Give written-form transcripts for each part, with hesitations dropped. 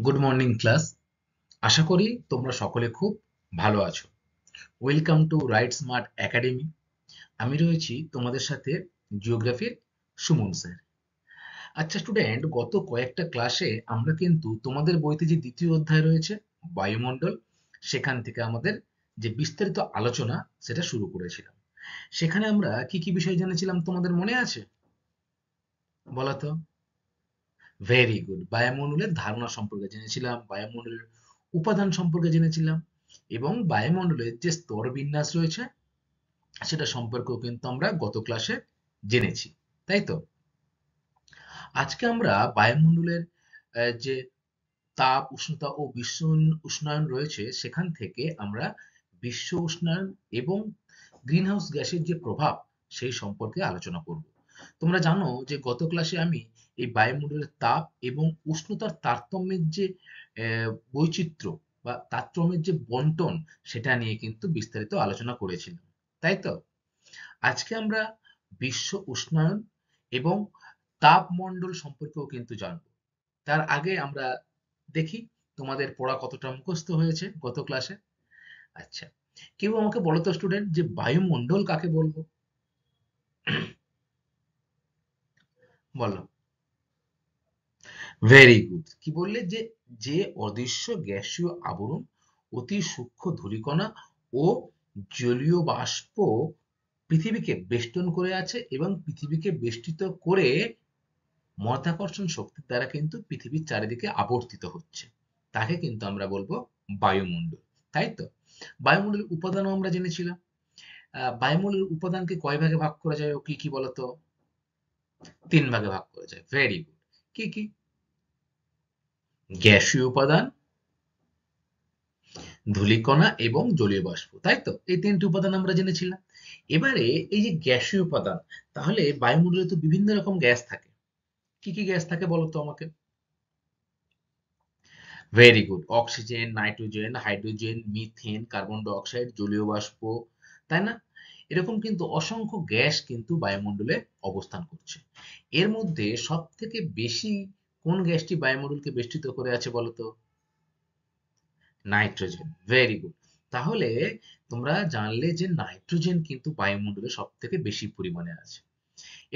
Good morning class. আশা করি তোমরা সকলে খুব ভালো আছো। Welcome to right smart academy. আমি রয়েছি তোমাদের সাথে জিওগ্রাফির সুমন স্যার। আচ্ছা স্টুডেন্ট, গত কয়েকটা ক্লাসে আমরা কিন্তু তোমাদের বইতে যে দ্বিতীয় অধ্যায় রয়েছে বায়ুমণ্ডল, সেখান থেকে আমাদের যে বিস্তারিত আলোচনা সেটা শুরু করেছিলাম। সেখানে আমরা কি কি বিষয় জেনেছিলাম তোমাদের মনে আছে? বলো তো। Very good. বায়ুমণ্ডলের ধারণা সম্পর্কে জেনেছিলাম, বায়ুমণ্ডলের উপাদান সম্পর্কে জেনেছিলাম, এবং বায়ুমণ্ডলের যে স্তর বিন্যাস রয়েছে সেটা সম্পর্কেও কিন্তু আমরা গত ক্লাসে জেনেছি, তাই তো? আজকে আমরা বায়ুমণ্ডলের যে তাপ উষ্ণতা ও বিশ্ব উষ্ণায়ন রয়েছে সেখান থেকে আমরা বিশ্ব উষ্ণায়ন এবং গ্রিনহাউস গ্যাসের যে প্রভাব সেই সম্পর্কে আলোচনা করব। তোমরা জানো যে গত ক্লাসে আমি এই বায়ুমণ্ডলের তাপ এবং উষ্ণতার তারতম্যের যে বৈচিত্র্য বা তারতম্যের যে বন্টন সেটা নিয়ে কিন্তু বিস্তারিত আলোচনা করেছিলাম, তাই তো? আজকে আমরা বিশ্ব উষ্ণায়ন এবং তাপমণ্ডল সম্পর্কেও কিন্তু জানবো। তার আগে আমরা দেখি তোমাদের পড়া কতটা মুখস্থ হয়েছে গত ক্লাসে। আচ্ছা, কেউ আমাকে বলো তো স্টুডেন্ট, যে বায়ুমণ্ডল কাকে বলবো? বলো। Very good. কি বললে? যে যে অদৃশ্য গ্যাসীয় আবরণ, অতি সূক্ষ্ম ধূলিকণা ও জলীয় বাষ্প পৃথিবীকে বেষ্টন করে আছে এবং পৃথিবীকে বেষ্টিত করে মহাকর্ষণ শক্তির দ্বারা কিন্তু পৃথিবীর চারিদিকে আবর্তিত হচ্ছে, তাকে কিন্তু আমরা বলবো বায়ুমণ্ডল, তাই তো? বায়ুমণ্ডলের উপাদানও আমরা জেনেছিলাম। বায়ুমণ্ডলের উপাদানকে কয় ভাগে ভাগ করা যায় ও কি কি বলতো? তিন ভাগে ভাগ করা যায়। Very good. কি কি? গ্যাসীয় উপাদান, ধূলিকণা এবং জলীয় বাষ্প, তাই তো? এই তিনটি উপাদান আমরা জেনেছিলাম। এবারে এই যে গ্যাসীয় উপাদান, তাহলে বায়ুমণ্ডলে তো বিভিন্ন রকম গ্যাস থাকে। কি কি গ্যাস থাকে বলতো আমাকে? Very good. Oxygen, nitrogen, hydrogen, methane, carbon dioxide, জলীয় বাষ্প, তাই না? এরকম কিন্তু অসংখ্য গ্যাস কিন্তু বায়ুমণ্ডলে অবস্থান করছে। এর মধ্যে সব থেকে বেশি কোন গ্যাসটি বায়ুমণ্ডলকে বেষ্টিত করে আছে বলতো? নাইট্রোজেন। Very good. তাহলে তোমরা জানলে যে নাইট্রোজেন কিন্তু বায়ুমণ্ডলে সব থেকে বেশি পরিমাণে আছে।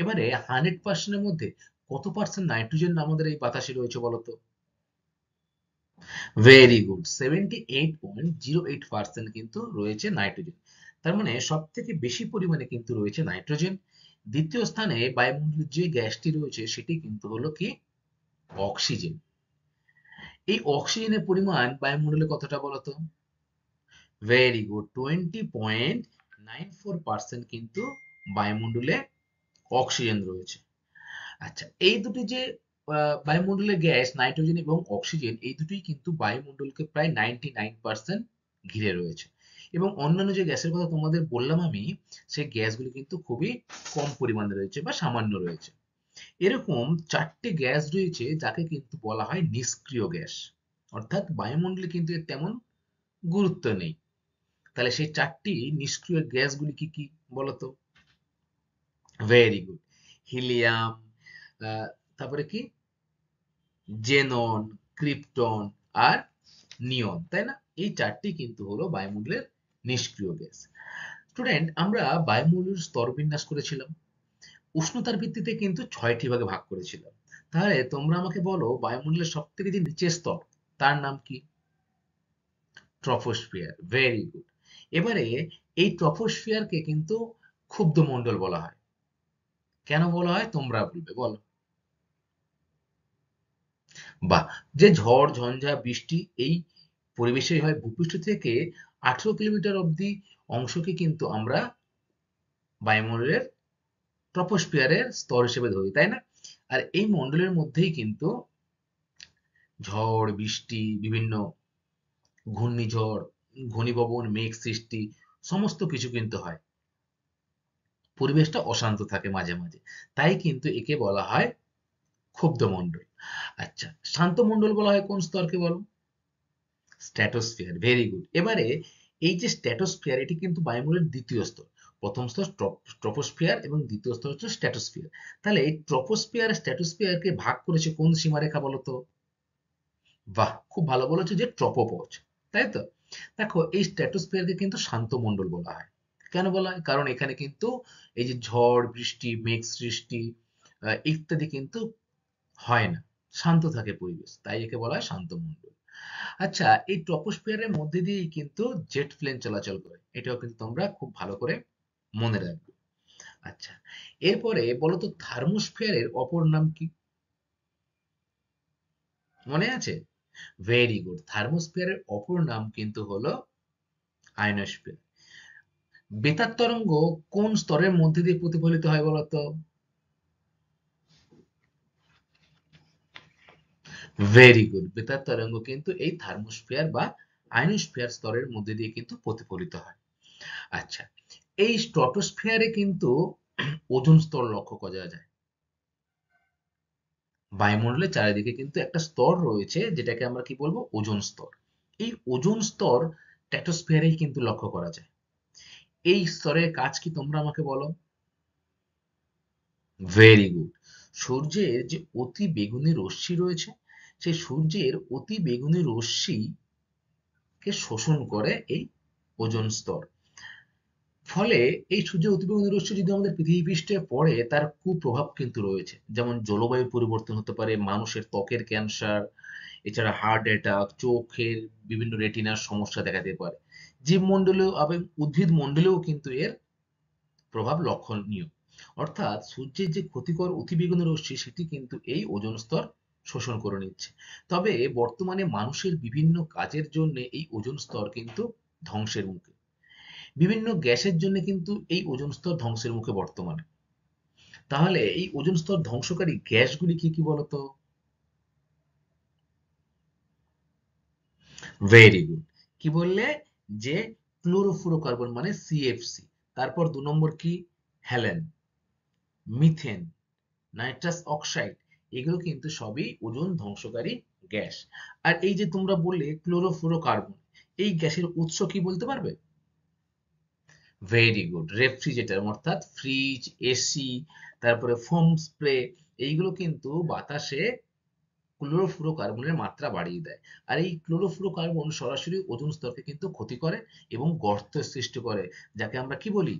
এবারে 100% এর মধ্যে কত পার্সেন্ট নাইট্রোজেন আমাদের এই বাতাসে রয়েছে বলতো? Very good. 78.08% কিন্তু রয়েছে নাইট্রোজেন। তার মানে সব থেকে বেশি পরিমাণে কিন্তু রয়েছে নাইট্রোজেন। দ্বিতীয় স্থানে বায়ুমণ্ডলের যে গ্যাসটি রয়েছে সেটি কিন্তু হলো কি? অক্সিজেন। এই অক্সিজেনের পরিমাণ বায়ুমণ্ডলে কতটা বলতো? Very good. 20.94% কিন্তু বায়ুমণ্ডলে অক্সিজেন রয়েছে। আচ্ছা, এই দুটি যে বায়ুমণ্ডলের গ্যাস নাইট্রোজেন এবং অক্সিজেন, এই দুটোই কিন্তু বায়ুমণ্ডলকে প্রায় 99% ঘিরে রয়েছে। এবং অন্যান্য যে গ্যাসের কথা তোমাদের বললাম আমি, সেই গ্যাসগুলি কিন্তু খুবই কম পরিমাণে রয়েছে বা সামান্য রয়েছে। এরকম চারটি গ্যাস রয়েছে যাকে কিন্তু বলা হয় নিষ্ক্রিয় গ্যাস, অর্থাৎ বায়ুমণ্ডলে কিন্তু এর তেমন গুরুত্ব নেই। তাহলে সেই চারটি নিষ্ক্রিয় গ্যাসগুলি কি কি বলতো? Very good. হিলিয়াম, তারপরে কি? জেনন, ক্রিপ্টন আর নিয়ন, তাই না? এই চারটি কিন্তু হলো বায়ুমণ্ডলের নিষ্ক্রিয় গ্যাস। স্টুডেন্ট, আমরা বায়ুমণ্ডলের স্তর বিন্যাস করেছিলাম, উষ্ণতার ভিত্তিতে কিন্তু 6টি ভাগে ভাগ করেছিলাম। তাহলে তোমরা আমাকে বলো, বায়ুমণ্ডলের সব থেকে যে নিচের স্তর তার নাম কি? ট্রপোস্ফিয়ার। Very good. এবারে এই ট্রপোস্ফিয়ারকে কিন্তু ক্ষুব্ধমণ্ডল বলা হয়। কেন বলা হয় তোমরা বলবে, বলো। বা যে ঝড় ঝঞ্ঝা বৃষ্টি এই পরিবেশে হয়, ভূপৃষ্ঠ থেকে 18 কিলোমিটার অব্দি অংশকে কিন্তু আমরা বায়ুমণ্ডলের ট্রপোস্ফিয়ারের স্তর হিসেবে ধরি, তাই না? আর এই মণ্ডলের মধ্যেই কিন্তু ঝড় বৃষ্টি, বিভিন্ন ঘূর্ণিঝড়, ঘনীভবন, মেঘ সৃষ্টি, সমস্ত কিছু কিন্তু হয়। পরিবেশটা অশান্ত থাকে মাঝে মাঝে, তাই কিন্তু একে বলা হয় ক্ষুব্ধ মণ্ডল। আচ্ছা, শান্ত মণ্ডল বলা হয় কোন স্তরকে বলো? স্ট্র্যাটোস্ফিয়ার। Very good. এবারে এই যে স্ট্র্যাটোস্ফিয়ার, এটি কিন্তু বায়ুমণ্ডলের দ্বিতীয় স্তর। প্রথম স্তর ট্রপোস্ফিয়ার এবং দ্বিতীয় স্তর হচ্ছে স্ট্র্যাটোস্ফিয়ার। তাহলে এই ট্রপোস্ফিয়ার স্ট্র্যাটোস্ফিয়ারকে ভাগ করেছে কোন সীমারেখা বলতো? বাহ, খুব ভালো বলেছো যে ট্রপোপজ, তাই তো। দেখো, এই স্ট্র্যাটোস্ফিয়ারকে কিন্তু শান্ত মণ্ডল বলা হয়। কেন বলা হয়? কারণ এখানে কিন্তু এই যে ঝড় বৃষ্টি, মেঘ সৃষ্টি ইত্যাদি কিন্তু হয় না, শান্ত থাকে পরিবেশ, তাই একে বলা হয় শান্ত মণ্ডল। আচ্ছা, এই ট্রপোস্ফিয়ারের মধ্যে দিয়েই কিন্তু জেট প্লেন চলাচল করে, এটাও কিন্তু তোমরা খুব ভালো করে মনে রাখবে। আচ্ছা, এরপরে বলো তো থার্মোস্ফিয়ারের অপর নাম কি? মনে আছে? ভেরি গুড, থার্মোস্ফিয়ারের অপর নাম কিন্তু হলো আয়নোস্ফিয়ার। বেতার তরঙ্গ কোন স্তরের মধ্যে দিয়ে প্রতিফলিত হয় বলতো? ভেরি গুড, বেতার তরঙ্গ কিন্তু এই থার্মোস্ফিয়ার বা আয়নোস্ফিয়ার স্তরের মধ্যে দিয়ে কিন্তু প্রতিফলিত হয়। আচ্ছা, এই স্ট্র্যাটোস্ফিয়ারে কিন্তু ওজোন স্তর লক্ষ্য করা যায়। বায়ুমণ্ডলের চারিদিকে কিন্তু একটা স্তর রয়েছে, যেটাকে আমরা কি বলবো? ওজোন স্তর। এই ওজোন স্তর স্ট্র্যাটোস্ফিয়ারেই কিন্তু লক্ষ্য করা যায়। এই স্তরের কাজ কি তোমরা আমাকে বলো? ভেরি গুড, সূর্যের যে অতি বেগুনি রশ্মি রয়েছে, সেই সূর্যের অতি বেগুনি রশ্মিকে শোষণ করে এই ওজোন স্তর। ফলে এই সূর্যের অতিবেগুনি রশ্মি যদি আমাদের পৃথিবী পৃষ্ঠে পড়ে, তার কুপ্রভাব কিন্তু রয়েছে, যেমন জলবায়ু পরিবর্তন হতে পারে, মানুষের ত্বকের ক্যান্সার, এছাড়া হার্ট অ্যাটাক, চোখের বিভিন্ন রেটিনার সমস্যা দেখা দিতে পারে। জীবমণ্ডলেও এবং উদ্ভিদ মণ্ডলেও কিন্তু এর প্রভাব লক্ষণীয়। অর্থাৎ সূর্যের যে ক্ষতিকর অতিবেগুনি রশ্মি, সেটি কিন্তু এই ওজোন স্তর শোষণ করে নিচ্ছে। তবে বর্তমানে মানুষের বিভিন্ন কাজের জন্য এই ওজোন স্তর কিন্তু ধ্বংসের মুখে। বিভিন্ন গ্যাসের জন্য কিন্তু এই ওজোন স্তর ধ্বংসের মুখে বর্তমানে। তাহলে এই ওজোন স্তর ধ্বংসকারী গ্যাসগুলি কি কি বলতো? ভেরি গুড, কি বললে? যে ক্লোরোফ্লোরোকার্বন মানে সিএফসি, তারপর 2 নম্বর কি? হ্যালেন, মিথেন, নাইট্রাস অক্সাইড, এগুলো কিন্তু সবই ওজোন ধ্বংসকারী গ্যাস। আর এই যে তোমরা বললে ক্লোরোফ্লোরোকার্বন, এই গ্যাসের উৎস কি বলতে পারবে? ভেরি গুড, রেফ্রিজারেটর অর্থাৎ ফ্রিজ, এসি, তারপরে ফোম স্প্রে, এইগুলো কিন্তু বাতাসে ক্লোরোফ্লোরোকার্বনের মাত্রা বাড়িয়ে দেয়। আর এই ক্লোরোফ্লোরোকার্বন সরাসরি ওজোন স্তরকে কিন্তু ক্ষতি করে এবং গর্ত সৃষ্টি করে, যাকে আমরা কি বলি?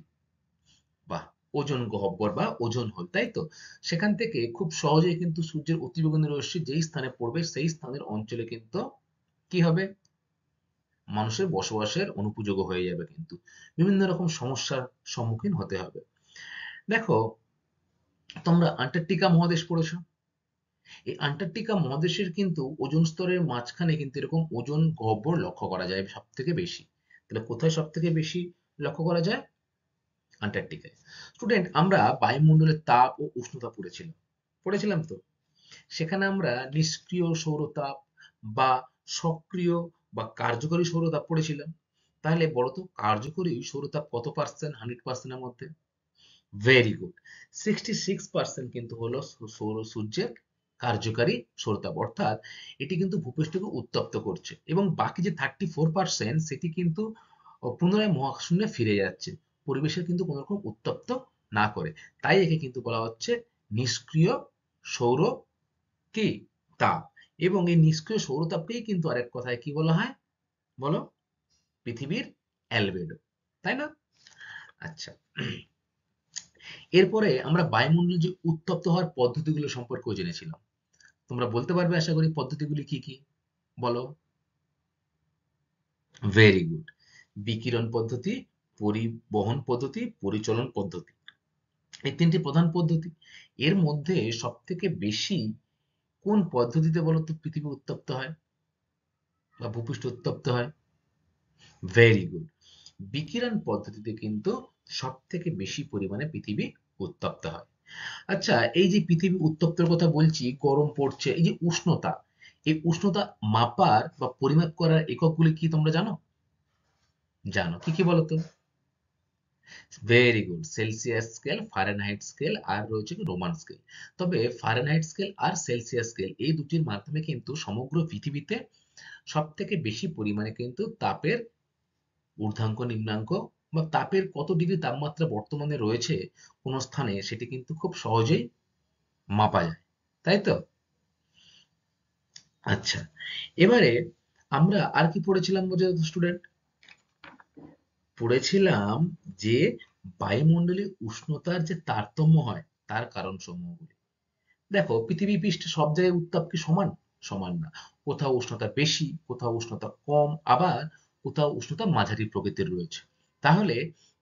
বাহ, ওজোন গহ্বর বা ওজোন হল, তাই তো। সেখান থেকে খুব সহজেই কিন্তু সূর্যের অতিবেগুনি রশ্মি যেই স্থানে পড়বে, সেই স্থানের অঞ্চলে কিন্তু কি হবে? মানুষের বসবাসের অনুপযোগী হয়ে যাবে, কিন্তু বিভিন্ন রকম সমস্যার সম্মুখীন হতে হবে। দেখো, তোমরা আন্টার্কটিকা মহাদেশ পড়েছো। এই আন্টার্কটিকা মহাদেশের কিন্তু ওজোন স্তরের মাঝখানে কিন্তু এরকম ওজোন গহ্বর লক্ষ্য করা যায় সব থেকে বেশি। তাহলে কোথায় সব থেকে বেশি লক্ষ্য করা যায়? আন্টার্কটিকায়। স্টুডেন্ট, আমরা বায়ুমণ্ডলের তাপ ও উষ্ণতা পড়েছিলাম, পড়েছিলাম তো। সেখানে আমরা নিষ্ক্রিয় সৌরতাপ বা সক্রিয় বা কার্যকরী সৌরতাপ পড়েছিলাম। তাহলে বলো তো, কার্যকরী সৌরতাপ কত পার্সেন্ট 100%-এর মধ্যে? ভেরি গুড, 66% কিন্তু হলো সৌর সূর্যের কার্যকারী সৌরতাপ, অর্থাৎ এটি কিন্তু ভূপৃষ্ঠকে উত্তপ্ত করছে, এবং বাকি যে 34% সেটি কিন্তু পুনরায় মহাশূন্যে ফিরে যাচ্ছে, পরিবেশের কিন্তু কোনো রকম উত্তপ্ত না করে। তাই একে কিন্তু বলা হচ্ছে নিষ্ক্রিয় সৌর কি তাপ। এবং এই নিষ্ক্রিয় সৌরতাপকেই কিন্তু আরেক কথায় কি বলা হয় বলো? পৃথিবীর অ্যালবেডো, তাই না? আচ্ছা, এরপরে আমরা বায়ুমণ্ডল যে উত্তপ্ত হওয়ার পদ্ধতিগুলো সম্পর্কেও জেনেছিলাম। তোমরা বলতে পারবে আশা করি পদ্ধতিগুলি কি কি? বলো। ভেরি গুড, বিকিরণ পদ্ধতি, পরিবহন পদ্ধতি, পরিচলন পদ্ধতি, এই 3টি প্রধান পদ্ধতি। এর মধ্যে সব থেকে বেশি কোন পদ্ধতিতে বলতো পৃথিবী উত্তপ্ত হয় বা ভূপৃষ্ঠ উত্তপ্ত হয়? ভেরি গুড, বিকিরণ পদ্ধতিতে কিন্তু সব থেকে বেশি পরিমাণে পৃথিবী উত্তপ্ত হয়। আচ্ছা, এই যে পৃথিবী উত্তপ্তের কথা বলছি, গরম পড়ছে, এই যে উষ্ণতা, এই উষ্ণতা মাপার বা পরিমাপ করার এককগুলি কি তোমরা জানো? জানো, কি কি বলতো? Very good, Celsius scale, Fahrenheit scale, আর রয়েছে কি রোমান স্কেল। তবে ফারেনহাইট স্কেল আর সেলসিয়াস স্কেল, এই দুটির মাধ্যমে কিন্তু সমগ্র পৃথিবীতে সব থেকে বেশি পরিমাণে কিন্তু তাপের ঊর্ধ্বাঙ্ক নিম্নাঙ্ক বা তাপের কত ডিগ্রি তাপমাত্রা বর্তমানে রয়েছে কোন স্থানে, সেটি কিন্তু খুব সহজেই মাপা যায়, তাই তো। আচ্ছা, এবারে আমরা আর কি পড়েছিলাম বলতে স্টুডেন্ট? পড়েছিলাম যে বায়ুমণ্ডলে উষ্ণতার যে তারতম্য হয় তার কারণ সমূহগুলি। দেখো, পৃথিবী পৃষ্ঠে সব জায়গায় উত্তাপ কি সমান? সমান না। কোথাও উষ্ণতা বেশি, কোথাও উষ্ণতা কম, আবার কোথাও উষ্ণতা মাঝারি প্রকৃতির রয়েছে। তাহলে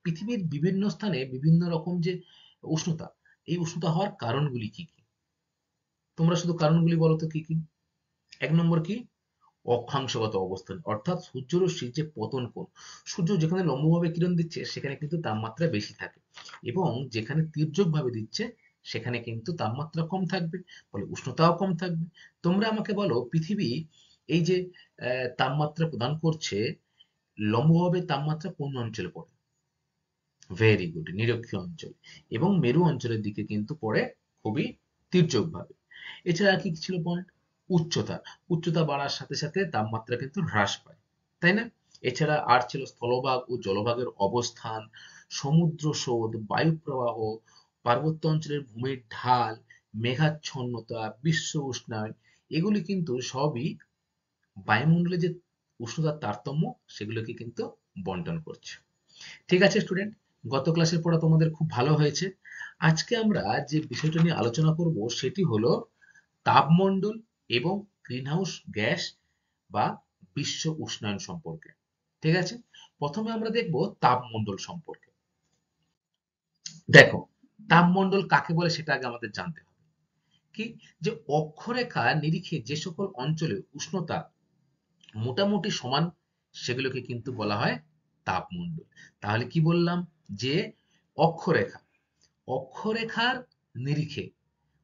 পৃথিবীর বিভিন্ন স্থানে বিভিন্ন রকম যে উষ্ণতা, এই উষ্ণতা হওয়ার কারণগুলি কি কি? তোমরা শুধু কারণগুলি বলো তো কি কি? ১ নম্বর কি? অক্ষাংশগত অবস্থান, অর্থাৎ সূর্যরশ্মির যে পতন কোণ। সূর্য যেখানে লম্বভাবে কিরণ দিচ্ছে সেখানে কিন্তু তাপমাত্রা বেশি থাকে, এবং যেখানে তির্যকভাবে দিচ্ছে সেখানে কিন্তু তাপমাত্রা কম থাকবে, ফলে উষ্ণতাও কম থাকবে। তোমরা আমাকে বলো, পৃথিবী এই যে তাপমাত্রা প্রদান করছে, লম্বভাবে তাপমাত্রা কোন অঞ্চলে পড়ে? ভেরি গুড, নিরক্ষীয় অঞ্চল। এবং মেরু অঞ্চলের দিকে কিন্তু পড়ে খুবই তির্যকভাবে। এছাড়া আর কি কি ছিল পয়েন্ট? উচ্চতা। উচ্চতা বাড়ার সাথে সাথে তাপমাত্রা কিন্তু হ্রাস পায়, তাই না? এছাড়া আর ছিল স্থলভাগ ও জলভাগের অবস্থান, সমুদ্র স্রোত, বায়ু প্রবাহ, পার্বত্য অঞ্চলের ভূমির ঢাল, মেঘাচ্ছন্নতা, বিশ্ব উষ্ণায়ন। এগুলি কিন্তু সবই বায়ুমণ্ডলে যে উষ্ণতার তারতম্য সেগুলোকে কিন্তু বন্টন করছে। ঠিক আছে স্টুডেন্ট, গত ক্লাসের পড়া তোমাদের খুব ভালো হয়েছে। আজকে আমরা যে বিষয়টা নিয়ে আলোচনা করব সেটি হলো তাপমণ্ডল এবং গ্রিনহাউস গ্যাস বা বিশ্ব উষ্ণায়ন সম্পর্কে। ঠিক আছে, প্রথমে আমরা দেখব তাপমণ্ডল সম্পর্কে। দেখো, তাপমণ্ডল কাকে বলে সেটা আগে আমাদের জানতে হবে। কি? যে অক্ষরেখা নিরিখে যে সকল অঞ্চলে উষ্ণতা মোটামুটি সমান সেগুলোকে কিন্তু বলা হয় তাপমণ্ডল। তাহলে কি বললাম? যে অক্ষরেখা, অক্ষরেখার নিরিখে,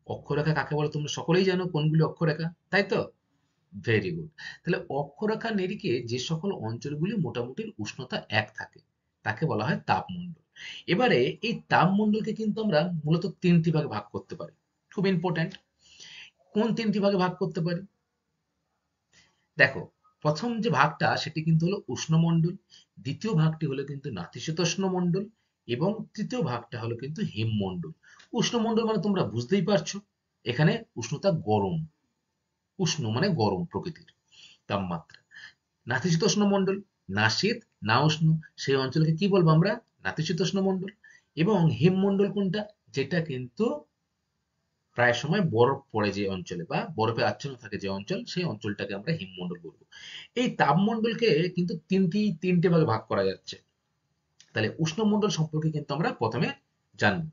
অক্ষরেখা কাকে বলে তোমরা সকলেই জানো, কোনগুলি অক্ষরেখা, তাই তো? Very good. তাহলে অক্ষরেখার নিরিখে যে সকল অঞ্চলগুলি মোটামুটি উষ্ণতা এক থাকে তাকে বলা হয় তাপমণ্ডল। এবারে এই তাপমণ্ডলকে কিন্তু আমরা মূলত তিনটি ভাগে ভাগ করতে পারি। খুব ইম্পর্টেন্ট। কোন তিনটি ভাগে ভাগ করতে পারি? দেখো, প্রথম যে ভাগটা সেটি কিন্তু হলো উষ্ণমণ্ডল, দ্বিতীয় ভাগটি হলো কিন্তু নাতিশীতোষ্ণ মণ্ডল, এবং তৃতীয় ভাগটা হলো কিন্তু হিমমণ্ডল। উষ্ণমণ্ডল মানে তোমরা বুঝতেই পারছো, এখানে উষ্ণতা গরম, উষ্ণ মানে গরম প্রকৃতির তাপমাত্রা। নাতিশীতোষ্ণ মণ্ডল, না শীত না উষ্ণ, সেই অঞ্চলকে কি বলবো আমরা? নাতিশীতোষ্ণ মণ্ডল। এবং হিমমণ্ডল কোনটা? যেটা কিন্তু প্রায় সময় বরফ পড়ে যে অঞ্চলে বা বরফে আচ্ছন্ন থাকে যে অঞ্চল, সেই অঞ্চলটাকে আমরা হিমমণ্ডল বলবো। এই তাপমণ্ডলকে কিন্তু তিনটে ভাগে ভাগ করা যাচ্ছে। তাহলে উষ্ণমণ্ডল সম্পর্কে কিন্তু আমরা প্রথমে জানবো,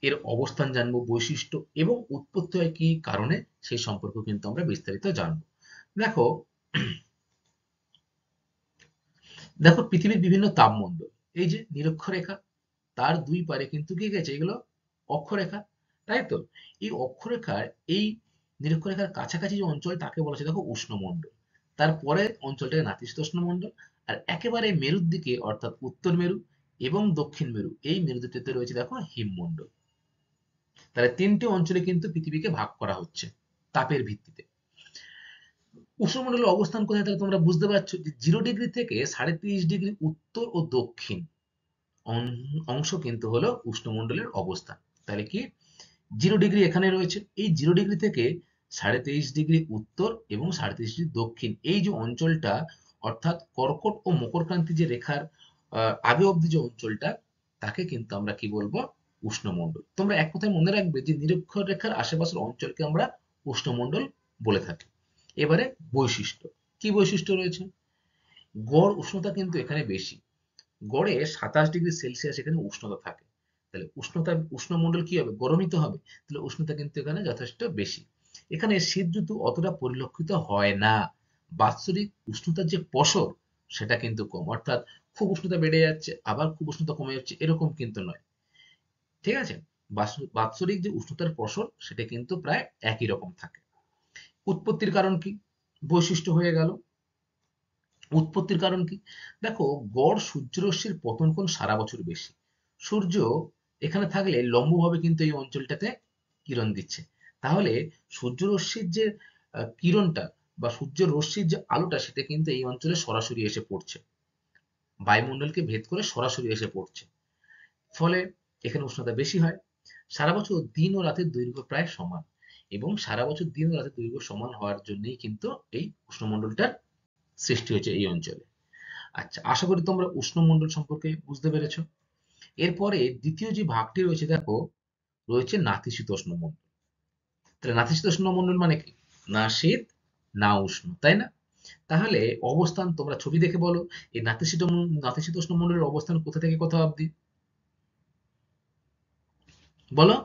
এর অবস্থান জানবো, বৈশিষ্ট্য এবং উৎপত্তি হয় কি কারণে সেই সম্পর্কে কিন্তু আমরা বিস্তারিত জানবো। দেখো, দেখো পৃথিবীর বিভিন্ন তাপমণ্ডল, এই যে নিরক্ষরেখা, তার দুই পারে কিন্তু কি গেছে, এগুলো অক্ষরেখা, তাই তো? এই অক্ষরেখার এই নিরক্ষরেখার কাছাকাছি যে অঞ্চল তাকে বলা হচ্ছে দেখো উষ্ণমণ্ডল। তারপরে অঞ্চলটাকে নাতিশীতোষ্ণ মণ্ডল। আর একেবারে মেরুর দিকে অর্থাৎ উত্তর মেরু এবং দক্ষিণ মেরু, এই মেরু দুটিতে রয়েছে দেখো হিমমণ্ডল। তাহলে তিনটে অঞ্চলে কিন্তু পৃথিবীকে ভাগ করা হচ্ছে তাপের ভিত্তিতে। উষ্ণমণ্ডলের অবস্থান কোথায় তাহলে তোমরা বুঝতে পারছো যে 0 ডিগ্রি থেকে 33.5 ডিগ্রি উত্তর ও দক্ষিণ অংশ কিন্তু হলো উষ্ণমণ্ডলের অবস্থান। তাহলে কি? 0 ডিগ্রি এখানে রয়েছে, এই 0 ডিগ্রি থেকে 23.5 ডিগ্রি উত্তর এবং 23.5 ডিগ্রি দক্ষিণ, এই যে অঞ্চলটা, অর্থাৎ কর্কট ও মকরক্রান্তি যে রেখার আগে অব্দি যে অঞ্চলটা, তাকে কিন্তু আমরা কি বলবো? উষ্ণমণ্ডল। তোমরা এক কথায় মনে রাখবে যে নিরক্ষর রেখার আশেপাশের অঞ্চলকে আমরা উষ্ণমণ্ডল বলে থাকি। এবারে বৈশিষ্ট্য, কি বৈশিষ্ট্য রয়েছে? গড় উষ্ণতা কিন্তু এখানে বেশি, গড়ে 27 ডিগ্রি সেলসিয়াস এখানে উষ্ণতা থাকে। তাহলে উষ্ণমণ্ডল কি হবে? গরমই তো হবে। তাহলে উষ্ণতা কিন্তু এখানে যথেষ্ট বেশি। এখানে শীত ঋতু অতটা পরিলক্ষিত হয় না। বাৎসরিক উষ্ণতার যে পসর সেটা কিন্তু কম, অর্থাৎ খুব উষ্ণতা বেড়ে যাচ্ছে আবার খুব উষ্ণতা কমে যাচ্ছে এরকম কিন্তু নয়। ঠিক আছে? বাৎসরিক যে উষ্ণতার পসর সেটা কিন্তু প্রায় একই রকম থাকে। উৎপত্তির কারণ কি? বৈশিষ্ট্য হয়ে গেল। উৎপত্তির কারণ কি? দেখো, গড় সূর্যরশ্মির পতন কোণ সারা বছর বেশি। সূর্য এখানে থাকলে লম্বভাবে কিন্তু এই অঞ্চলটাতে কিরণ দিচ্ছে। তাহলে সূর্যরশ্মির যে কিরণটা বা সূর্যের রশ্মির যে আলোটা সেটা কিন্তু এই অঞ্চলে সরাসরি এসে পড়ছে, বায়ুমণ্ডলকে ভেদ করে সরাসরি এসে পড়ছে। ফলে এখানে উষ্ণতা বেশি হয়। সারা বছর দিন ও রাতের দৈর্ঘ্য প্রায় সমান। এবং সারা বছর দিন ও রাতের দৈর্ঘ্য সমান হওয়ার জন্যই কিন্তু এই উষ্ণমণ্ডলটার সৃষ্টি হয়েছে এই অঞ্চলে। আচ্ছা, আশা করি তোমরা উষ্ণমণ্ডল সম্পর্কে বুঝতে পেরেছো। এরপরে দ্বিতীয় যে ভাগটি রয়েছে দেখো, রয়েছে নাতিশীতোষ্ণ মণ্ডল। তাহলে নাতিশীতোষ্ণ মণ্ডল মানে কি? না শীত না উষ্ণ, তাই না? তাহলে অবস্থান তোমরা ছবি দেখে বলো, এই নাতিশীতোষ্ণ মণ্ডলের অবস্থান কোথা থেকে কোথা অবধি? বলো।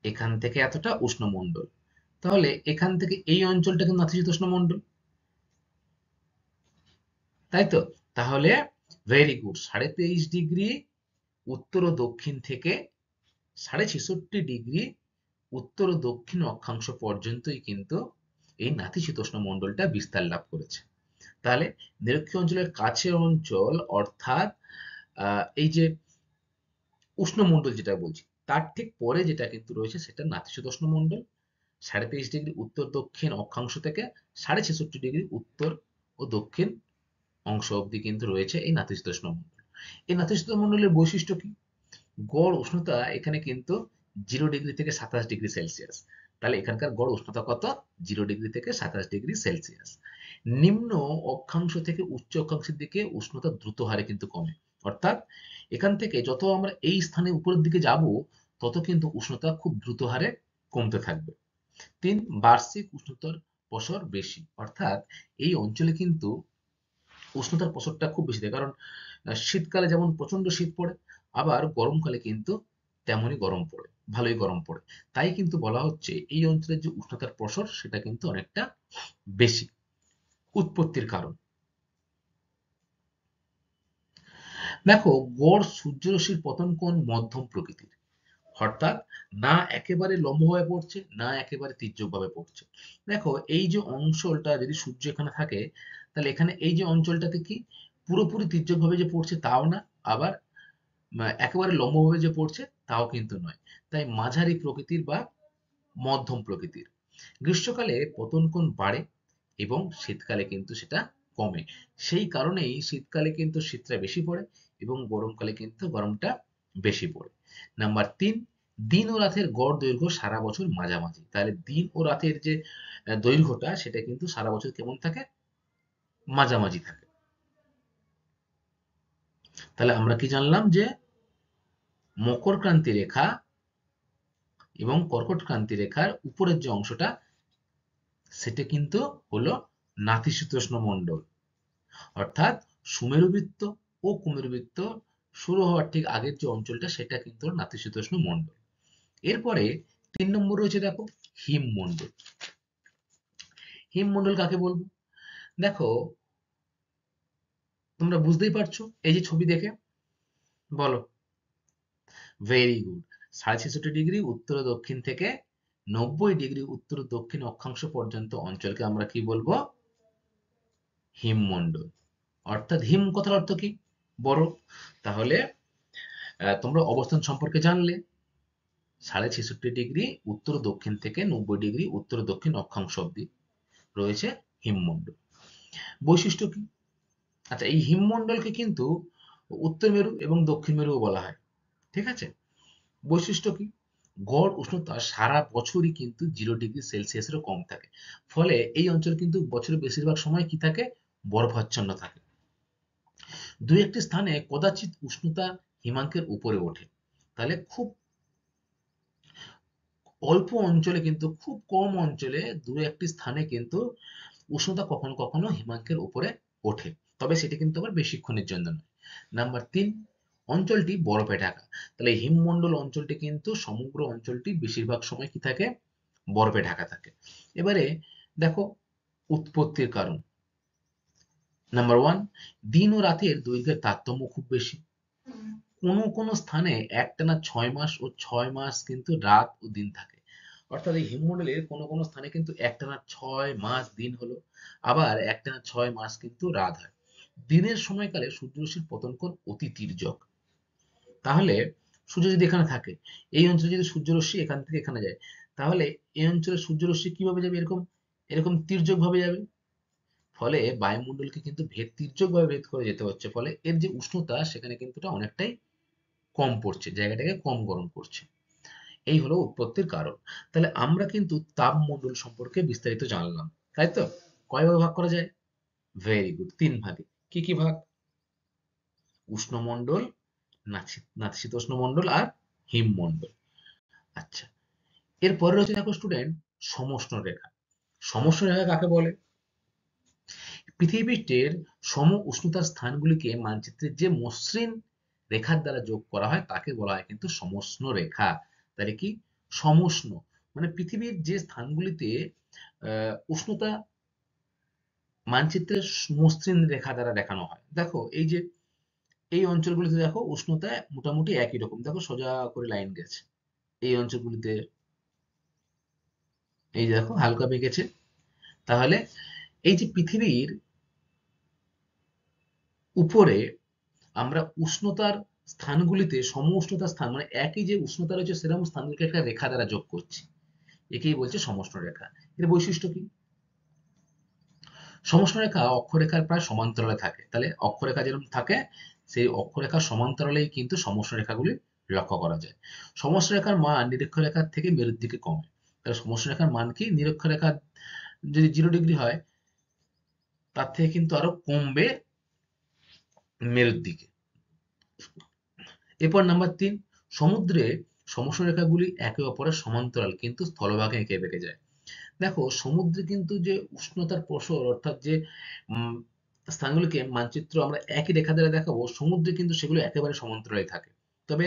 এখান থেকে এতটা উষ্ণমণ্ডল। তাহলে এখান থেকে এই অঞ্চলটা কিন্তু নাতিশীতোষ্ণ মণ্ডল, তাই তো? তাহলে ভেরি গুড, 23.5 ডিগ্রি উত্তর ও দক্ষিণ থেকে 66.5 ডিগ্রি উত্তর ও দক্ষিণ অক্ষাংশ পর্যন্তই কিন্তু এই নাতিশীতোষ্ণ মণ্ডলটা বিস্তার লাভ করেছে। তাহলে নিরক্ষীয় অঞ্চলের কাছের অঞ্চল অর্থাৎ এই যে উষ্ণমণ্ডল যেটা বলছি, তার ঠিক পরে যেটা কিন্তু রয়েছে সেটা নাতিশীতোষ্ণ মণ্ডল। 23.5 ডিগ্রি উত্তর দক্ষিণ অক্ষাংশ থেকে 66.5 ডিগ্রি উত্তর ও দক্ষিণ অংশ অবধি কিন্তু রয়েছে এই নাতিশীতোষ্ণ মণ্ডল। এই নাতিশীতোষ্ণ মণ্ডলের বৈশিষ্ট্য কি? গড় উষ্ণতা এখানে কিন্তু 0 ডিগ্রি থেকে 27 ডিগ্রি সেলসিয়াস। তাহলে এখানকার গড় উষ্ণতা কত? 0 ডিগ্রি থেকে 27 ডিগ্রি সেলসিয়াস। নিম্ন অক্ষাংশ থেকে উচ্চ অক্ষাংশের দিকে উষ্ণতা দ্রুত হারে কিন্তু কমে। অর্থাৎ এখান থেকে যত আমরা এই স্থানে উপরের দিকে যাব, তত কিন্তু উষ্ণতা খুব দ্রুত হারে কমতে থাকবে। 3, বার্ষিক উষ্ণতার প্রসর বেশি। অর্থাৎ এই অঞ্চলে কিন্তু উষ্ণতার প্রসরটা খুব বেশি থাকে, কারণ শীতকালে যেমন প্রচন্ড শীত পড়ে, আবার গরমকালে কিন্তু তেমনই গরম পড়ে, ভালোই গরম পড়ে। তাই কিন্তু বলা হচ্ছে এই অঞ্চলের যে উষ্ণতার প্রসর সেটা কিন্তু অনেকটা বেশি। উৎপত্তির কারণ দেখো, গড় সূর্যরশ্মির পতন কোণ মধ্যম প্রকৃতির, অর্থাৎ না একেবারে লম্বভাবে পড়ছে না একেবারে তির্যকভাবে পড়ছে। দেখো এই যে অঞ্চলটা, যদি সূর্য এখানে থাকে তাহলে এখানে এই যে অঞ্চলটাতে কি পুরোপুরি তির্যকভাবে যে পড়ছে তাও না, আবার একেবারে লম্বভাবে যে পড়ছে তাও কিন্তু নয়। তাই মাঝারি প্রকৃতির বা মধ্যম প্রকৃতির। গ্রীষ্মকালে পতন কোণ বাড়ে এবং শীতকালে কিন্তু সেটা কমে। সেই কারণেই শীতকালে কিন্তু শীতটা বেশি পড়ে এবং গরমকালে কিন্তু গরমটা বেশি পড়ে। নাম্বার 3, দিন ও রাতের গড় দৈর্ঘ্য সারা বছর মাঝামাঝি। তাহলে দিন ও রাতের যে দৈর্ঘ্যটা সেটা কিন্তু সারা বছর কেমন থাকে? মাঝামাঝি থাকে। তাহলে আমরা কি জানলাম যে মকর ক্রান্তি রেখা এবং কর্কট ক্রান্তি রেখার উপরের যে অংশটা সেটা কিন্তু হলো নাতিশীতোষ্ণ মণ্ডল। অর্থাৎ সুমেরু বৃত্ত ও কুমেরু বৃত্ত শুরু হওয়ার ঠিক আগের যে অঞ্চলটা সেটা কিন্তু নাতিশীতোষ্ণ মণ্ডল। এরপরে 3 নম্বর রয়েছে দেখো, হিমমণ্ডল। হিমমণ্ডল কাকে বলবো? দেখো তোমরা বুঝতেই পারছো এই যে ছবি দেখে, বলো। ভেরি গুড, 66.5 ডিগ্রি উত্তর ও দক্ষিণ থেকে 90 ডিগ্রি উত্তর ও দক্ষিণ অক্ষাংশ পর্যন্ত অঞ্চলকে আমরা কি বলবো? হিমমণ্ডল। অর্থাৎ হিম কথার অর্থ কি? বরফ। তাহলে তোমরা অবস্থান সম্পর্কে জানলে, 66.5 ডিগ্রি উত্তর ও দক্ষিণ থেকে 90 ডিগ্রি উত্তর ও দক্ষিণ অক্ষাংশ অব্দি রয়েছে হিমমণ্ডল। বৈশিষ্ট্য কি? আচ্ছা, এই হিমমণ্ডলকে কিন্তু উত্তর মেরু এবং দক্ষিণ মেরুও বলা হয়, ঠিক আছে? বৈশিষ্ট্য কি? গড় উষ্ণতা সারা বছরই কিন্তু 0 ডিগ্রি সেলসিয়াসেরও কম থাকে। ফলে এই অঞ্চল কিন্তু বছরের বেশিরভাগ সময় কি থাকে? বরফাচ্ছন্ন থাকে। দুই একটি স্থানে কদাচিৎ উষ্ণতা হিমাঙ্কের উপরে ওঠে। তাহলে খুব অল্প অঞ্চলে কিন্তু, খুব কম অঞ্চলে দু একটি স্থানে কিন্তু উষ্ণতা কখনো কখনো হিমাঙ্কের উপরে ওঠে, তবে সেটি কিন্তু আবার বেশিক্ষণের জন্য নয়। নাম্বার 3, অঞ্চলটি বরফে ঢাকা। তাহলে হিমমণ্ডল অঞ্চলটি কিন্তু সমগ্র অঞ্চলটি বেশিরভাগ সময় কি থাকে? বরফে ঢাকা থাকে। এবারে দেখো উৎপত্তির কারণ। নাম্বার 1, দিন ও রাতের দৈর্ঘ্যের তারতম্য খুব বেশি। কোনো কোনো স্থানে একটানা 6 মাস ও 6 মাস কিন্তু রাত ও দিন থাকে। অর্থাৎ এই হিমমণ্ডলের কোনো কোনো স্থানে কিন্তু একটানা 6 মাস দিন হলো, আবার একটানা 6 মাস কিন্তু রাত হয়। দিনের সময়কালে সূর্যরশ্মির পতন কোণ অতি তির্যক। তাহলে সূর্য যদি এখানে থাকে, এই অঞ্চলে যদি সূর্যরশ্মি এখান থেকে এখানে যায়, তাহলে এই অঞ্চলে সূর্যরশ্মি কিভাবে যাবে? এরকম এরকম তির্যক ভাবে যাবে। ফলে বায়ুমণ্ডলকে কিন্তু তির্যক ভাবে ভেদ করে যেতে হচ্ছে। ফলে এর যে উষ্ণতা সেখানে কিন্তু অনেকটাই কম পড়ছে, জায়গাটাকে কম গরম করছে। এই হলো উৎপত্তির কারণ। তাহলে আমরা কিন্তু তাপমণ্ডল সম্পর্কে বিস্তারিত জানলাম, তাই তো? কয় ভাগে ভাগ করা যায়? ভেরি গুড, 3 ভাগে। কি কি ভাগ? উষ্ণমণ্ডল, নাতিশীতোষ্ণ মণ্ডল আর হিমমণ্ডল। আচ্ছা, এরপরে রয়েছে দেখো স্টুডেন্ট সমোষ্ণ রেখা। সমোষ্ণ রেখা কাকে বলে? পৃথিবীর সম উষ্ণতার স্থানগুলিকে মানচিত্রের যে মসৃণ রেখার দ্বারা যোগ করা হয় তাকে বলা হয় কিন্তু সমোষ্ণ রেখা। তাহলে কি সমোষ্ণ মানে পৃথিবীর যে স্থানগুলিতে উষ্ণতা মানচিত্রের মসৃণ রেখা দ্বারা দেখানো হয়। দেখো এই যে এই অঞ্চলগুলিতে দেখো উষ্ণতা মোটামুটি একই রকম, দেখো সোজা করে লাইন গেছে। এই অঞ্চলগুলিতে এই যে দেখো হালকা বেঁকেছে। তাহলে এই যে পৃথিবীর উপরে আমরা উষ্ণতার স্থানগুলিতে সম উষ্ণতার স্থান মানে একই যে উষ্ণতা রয়েছে সেরকম স্থানগুলিকে একটা রেখা দ্বারা যোগ করছি, একেই বলছে সমষ্ণ রেখা। এর বৈশিষ্ট্য কি? সমষ্ণ রেখা অক্ষরেখার প্রায় সমান্তরালে থাকে। তাহলে অক্ষরেখা যেরকম থাকে সেই অক্ষরেখার সমান্তরালেই কিন্তু সমষ্ণ রেখাগুলি লক্ষ্য করা যায়। সমষ্ণ রেখার মান নিরক্ষরেখার থেকে মেরুর দিকে কমে। তাহলে সমষ্ণ রেখার মান কি? নিরক্ষরেখা যদি 0 ডিগ্রি হয় তার থেকে কিন্তু আরো কমবে মেরুর দিকে। এরপর নাম্বার 3, সমুদ্রে সমষ্ণ রেখাগুলি একে অপরের সমান্তরাল কিন্তু স্থলভাগে এঁকে বেঁকে যায়। দেখো সমুদ্রে কিন্তু যে উষ্ণতার প্রসর অর্থাৎ যে উম, স্থানগুলিকে মানচিত্র আমরা একই রেখা দ্বারা দেখাবো, সমুদ্রে কিন্তু সেগুলো একেবারে সমান্তরালে থাকে। তবে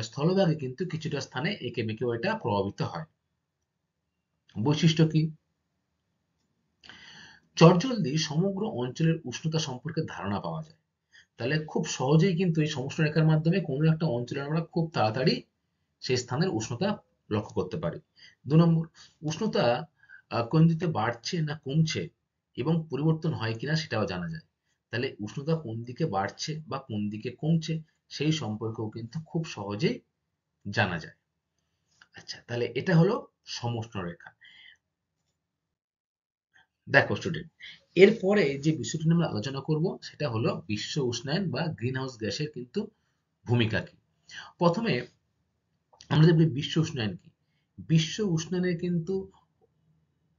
স্থলভাগে কিন্তু কিছুটা স্থানে এঁকে বেঁকে ওইটা প্রভাবিত হয়। বৈশিষ্ট্য কি? চটজলদি সমগ্র অঞ্চলের উষ্ণতা সম্পর্কে ধারণা পাওয়া যায়। তাহলে খুব সহজেই কিন্তু এই সমষ্ণ রেখার মাধ্যমে কোনো একটা অঞ্চলে আমরা খুব তাড়াতাড়ি সেই স্থানের উষ্ণতা লক্ষ্য করতে পারি। 2 নম্বর, উষ্ণতা কোন দিকে বাড়ছে না কমছে এবং পরিবর্তন হয় কিনা সেটাও জানা যায়। তাহলে উষ্ণতা কোন দিকে বাড়ছে বা কোন দিকে কমছে সেই সম্পর্কেও কিন্তু খুব সহজেই জানা যায়। আচ্ছা, তাহলে এটা হলো সমষ্ণ রেখা। দেখো স্টুডেন্ট, এরপরে যে বিষয়টি নিয়ে আমরা আলোচনা করব সেটা হলো বিশ্ব উষ্ণায়ন বা গ্রিন হাউস গ্যাসের কিন্তু ভূমিকা কি। প্রথমে আমরা দেখব বিশ্ব উষ্ণায়ন কি। বিশ্ব উষ্ণায়নের কিন্তু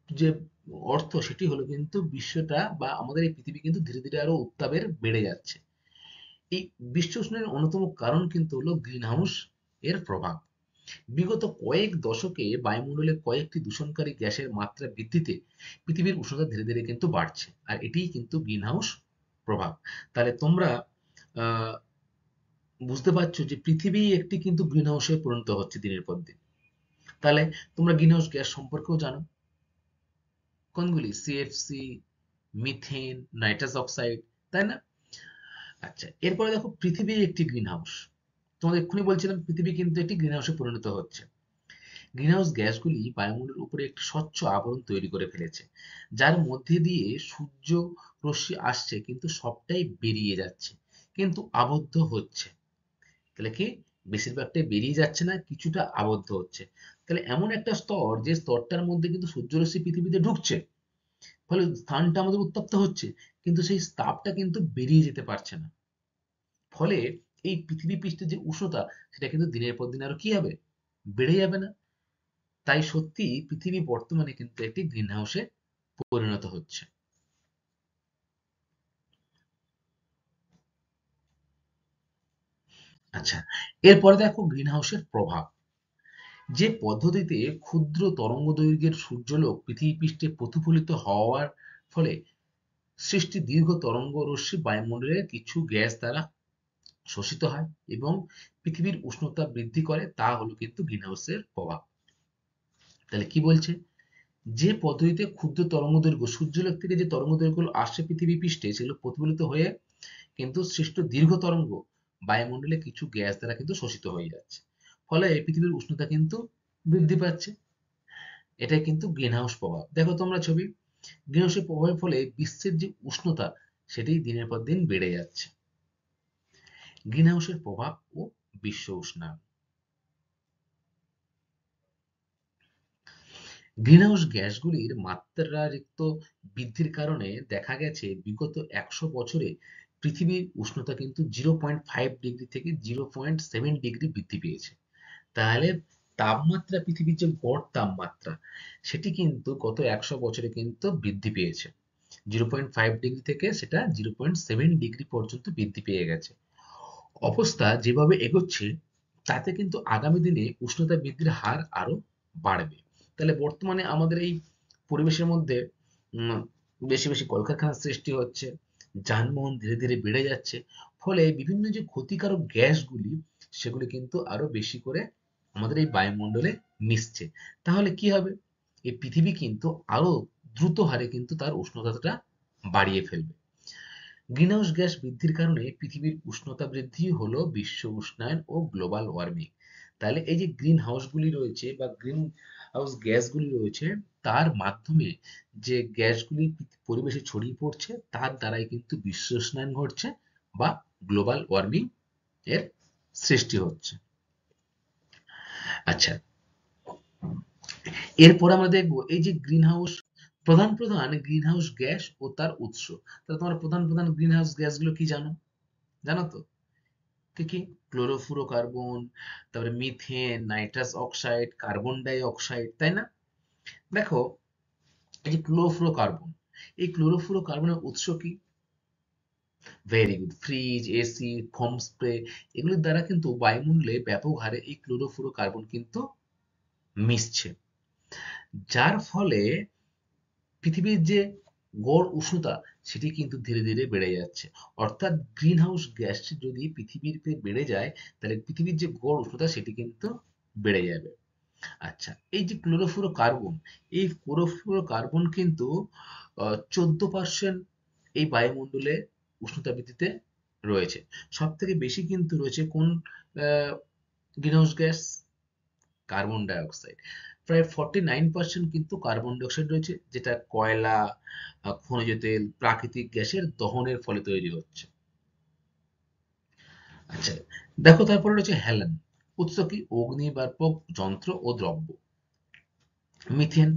যে অর্থ সেটি হলো কিন্তু বিশ্বটা বা আমাদের এই পৃথিবী কিন্তু ধীরে ধীরে আরো উত্তাপের বেড়ে যাচ্ছে। এই বিশ্ব উষ্ণায়নের অন্যতম কারণ কিন্তু হলো গ্রিন হাউস এর প্রভাব। বিগত কয়েক দশকে বায়ুমণ্ডলে কয়েকটি দূষণকারী গ্যাসের মাত্রা বৃদ্ধিতে পৃথিবীর উষ্ণতা ধীরে ধীরে কিন্তু বাড়ছে, আর এটিই কিন্তু গ্রিন হাউস প্রভাব। তাহলে তোমরা আহ বুঝতে পারছো যে পৃথিবী একটি কিন্তু গ্রিন হাউসে পরিণত হচ্ছে দিনের পর দিন। তাহলে তোমরা গ্রিন হাউস গ্যাস সম্পর্কেও জানো, কোনগুলি? সিএফসি, মিথেন, নাইট্রাস অক্সাইড, তাই না? আচ্ছা, এরপরে দেখো পৃথিবী একটি গ্রিন হাউস। তোমাদের এক্ষুনি বলছিলাম পৃথিবী কিন্তু একটি গ্রিন হাউসে পরিণত হচ্ছে। গ্রিন হাউস গ্যাসগুলি বায়ুমণ্ডলের উপরে একটি স্বচ্ছ আবরণ তৈরি করে ফেলেছে, যার মধ্যে দিয়ে সূর্য রশ্মি আসছে কিন্তু সবটাই বেরিয়ে যাচ্ছে, কিন্তু আবদ্ধ হচ্ছে। তাহলে কি? বেশিরভাগটাই বেরিয়ে যাচ্ছে না, কিছুটা আবদ্ধ হচ্ছে। তাহলে এমন একটা স্তর যে স্তরটার মধ্যে কিন্তু সূর্যরশ্মি পৃথিবীতে ঢুকছে, ফলে স্থানটা আমাদের উত্তপ্ত হচ্ছে, কিন্তু সেই তাপটা কিন্তু বেরিয়ে যেতে পারছে না। ফলে এই পৃথিবী পৃষ্ঠের যে উষ্ণতা সেটা কিন্তু দিনের পর দিন আরো কি হবে? বেড়ে যাবে না? তাই সত্যি পৃথিবী বর্তমানে কিন্তু একটি গ্রিন হাউসে পরিণত হচ্ছে। আচ্ছা, এরপরে দেখো গ্রিন হাউসের প্রভাব। যে পদ্ধতিতে ক্ষুদ্র তরঙ্গ দৈর্ঘ্যের সূর্যালোক পৃথিবী পৃষ্ঠে প্রতিফলিত হওয়ার ফলে সৃষ্টি দীর্ঘ তরঙ্গ রশ্মি বায়ুমণ্ডলের কিছু গ্যাস দ্বারা শোষিত হয় এবং পৃথিবীর উষ্ণতা বৃদ্ধি করে, তা হলো কিন্তু গ্রিনহাউসের প্রভাব। তাহলে কি বলছে? যে পদ্ধতিতে ক্ষুদ্র তরঙ্গদৈর্ঘ্য সূর্যালোক থেকে যে তরঙ্গদৈর্ঘ্য আসছে পৃথিবী পৃষ্ঠে সেগুলো প্রতিফলিত হয়ে কিন্তু সৃষ্ট দীর্ঘ তরঙ্গ বায়ুমণ্ডলে কিছু গ্যাস দ্বারা কিন্তু শোষিত হয়ে যাচ্ছে, ফলে পৃথিবীর উষ্ণতা কিন্তু বৃদ্ধি পাচ্ছে। এটাই কিন্তু গ্রিনহাউস প্রভাব। দেখো তোমরা ছবি, গ্রিনহাউসের প্রভাবের ফলে বিশ্বের যে উষ্ণতা সেটি দিনের পর দিন বেড়ে যাচ্ছে। গ্রিনহাউসের প্রভাব ও বিশ্ব উষ্ণায়ন। গ্রিনহাউস গ্যাসগুলির মাত্রাতিরিক্ত বৃদ্ধির কারণে দেখা গেছে বিগত 100 বছরে পৃথিবীর উষ্ণতা কিন্তু 0.5 ডিগ্রি থেকে 0.7 ডিগ্রি বৃদ্ধি পেয়েছে। তাহলে তাপমাত্রা, পৃথিবীর যে গড় তাপমাত্রা, সেটি কিন্তু গত 100 বছরে কিন্তু বৃদ্ধি পেয়েছে। 0.5 ডিগ্রি থেকে সেটা 0.7 ডিগ্রি পর্যন্ত বৃদ্ধি পেয়ে গেছে। অবস্থা যেভাবে এগোচ্ছে, তাতে কিন্তু আগামী দিনে উষ্ণতা বৃদ্ধির হার আরো বাড়বে। তাহলে বর্তমানে আমাদের এই পরিবেশের মধ্যে উম, বেশি বেশি কলকারখানার সৃষ্টি হচ্ছে, যানবাহন ধীরে ধীরে বেড়ে যাচ্ছে, ফলে বিভিন্ন যে ক্ষতিকারক গ্যাসগুলি, সেগুলি কিন্তু আরো বেশি করে আমাদের এই বায়ুমণ্ডলে মিশছে। তাহলে কি হবে? এই পৃথিবী কিন্তু আরো দ্রুত হারে কিন্তু তার উষ্ণতাটা বাড়িয়ে ফেলবে। গ্রিনহাউস গ্যাস বৃদ্ধির কারণে পৃথিবীর উষ্ণতা বৃদ্ধি হলো বিশ্ব উষ্ণায়ন ও গ্লোবাল ওয়ার্মিং। তাহলে এই যে গ্রিন হাউসগুলি রয়েছে বা গ্রিন হাউস গ্যাসগুলি রয়েছে, তার মাধ্যমে যে গ্যাসগুলি পরিবেশে ছড়িয়ে পড়ছে, তার দ্বারাই কিন্তু বিশ্ব উষ্ণায়ন ঘটছে বা গ্লোবাল ওয়ার্মিং এর সৃষ্টি হচ্ছে। আচ্ছা, এরপর আমরা দেখবো এই যে গ্রিন হাউস, প্রধান প্রধান গ্রিন হাউস গ্যাস ও তার উৎস। তাহলে তোমার প্রধান প্রধান গ্রিন হাউস গ্যাসগুলো কি জানো? জানো তো? কি কি? ক্লোরোফ্লোরোকার্বন, তারপরে methane, nitrous oxide, carbon die oxide, তাই না? দেখো, এই যে ক্লোরোফ্লোরোকার্বন, এই ক্লোরোফ্লোরোকার্বনের উৎস কি? Very good, fridge, AC, foam spray, এগুলোর দ্বারা কিন্তু বায়ুমণ্ডলে ব্যাপক হারে এই ক্লোরোফ্লোরোকার্বন কিন্তু মিশছে, যার ফলে পৃথিবীর যে গড় উষ্ণতা, সেটি কিন্তু ধীরে ধীরে বেড়ে যাচ্ছে। অর্থাৎ গ্রিন হাউস গ্যাস যদি পৃথিবীতে বেড়ে যায়, তাহলে পৃথিবীর যে গড় উষ্ণতা সেটি কিন্তু বেড়ে যাবে। আচ্ছা, এই যে ক্লোরোফ্লোরো কার্বন, এই ক্লোরোফ্লোরো কার্বন কিন্তু 14% এই বায়ুমণ্ডলে উষ্ণতা বৃদ্ধিতে রয়েছে। সব থেকে বেশি কিন্তু রয়েছে কোন green house gas? Carbon die oxide. প্রায় 49% কিন্তু কার্বন ডাই অক্সাইড রয়েছে, যেটা কয়লা, খনিজ তেল, প্রাকৃতিক গ্যাসের দহনের ফলে তৈরি হচ্ছে। আচ্ছা, দেখো তারপরে রয়েছে হেলান। উৎস কি? অগ্নিবার্পক যন্ত্র ও দ্রব্য। মিথেন,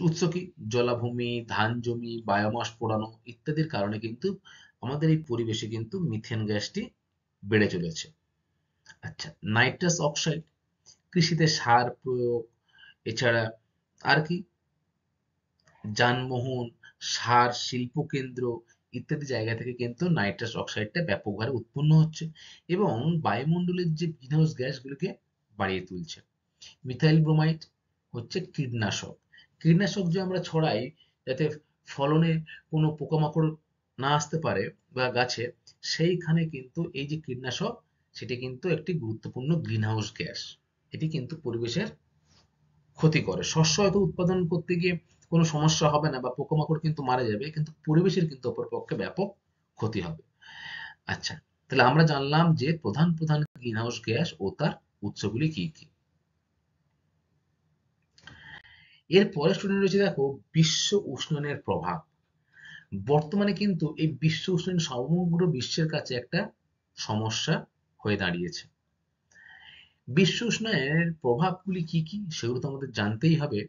উৎস কি? জলাভূমি, ধান জমি, বায়োমাস পোড়ানো ইত্যাদির কারণে কিন্তু আমাদের এই পরিবেশে কিন্তু মিথেন গ্যাসটি বেড়ে চলেছে। আচ্ছা, নাইট্রাস অক্সাইড, কৃষিতে সার প্রয়োগ, এছাড়া আর কি? যানবাহন, সার, শিল্পকেন্দ্র ইত্যাদি জায়গা থেকে কিন্তু নাইট্রাস অক্সাইডটা ব্যাপক হারে উৎপন্ন হচ্ছে এবং বায়ুমণ্ডলের যে গ্রিনহাউস গ্যাসগুলোকে বাড়িয়ে তুলছে। মিথাইল ব্রোমাইড হচ্ছে কীটনাশক। কীটনাশক যে আমরা ছড়াই যাতে ফলনে কোনো পোকামাকড় না আসতে পারে বা গাছে, সেইখানে কিন্তু এই যে কীটনাশক, সেটি কিন্তু একটি গুরুত্বপূর্ণ গ্রিনহাউস গ্যাস। এটি কিন্তু পরিবেশের ক্ষতি করে। শস্য হয়তো উৎপাদন করতে গিয়ে কোনো সমস্যা হবে না বা পোকামাকড় কিন্তু মারা যাবে, কিন্তু পরিবেশের কিন্তু অপরপক্ষে ব্যাপক ক্ষতি হবে। আচ্ছা, তাহলে আমরা জানলাম যে প্রধান প্রধান গ্রিনহাউস গ্যাস ও তার উৎসগুলি কি কি। এর পরের স্টুডেন্ট রয়েছে, দেখো, বিশ্ব উষ্ণায়নের প্রভাব। বর্তমানে কিন্তু এই বিশ্ব উষ্ণায়ন সমগ্র বিশ্বের কাছে একটা সমস্যা হয়ে দাঁড়িয়েছে। বিশ্ব উষ্ণায়নের প্রভাবগুলি কি কি সেগুলো তো আমাদের জানতেই হবে।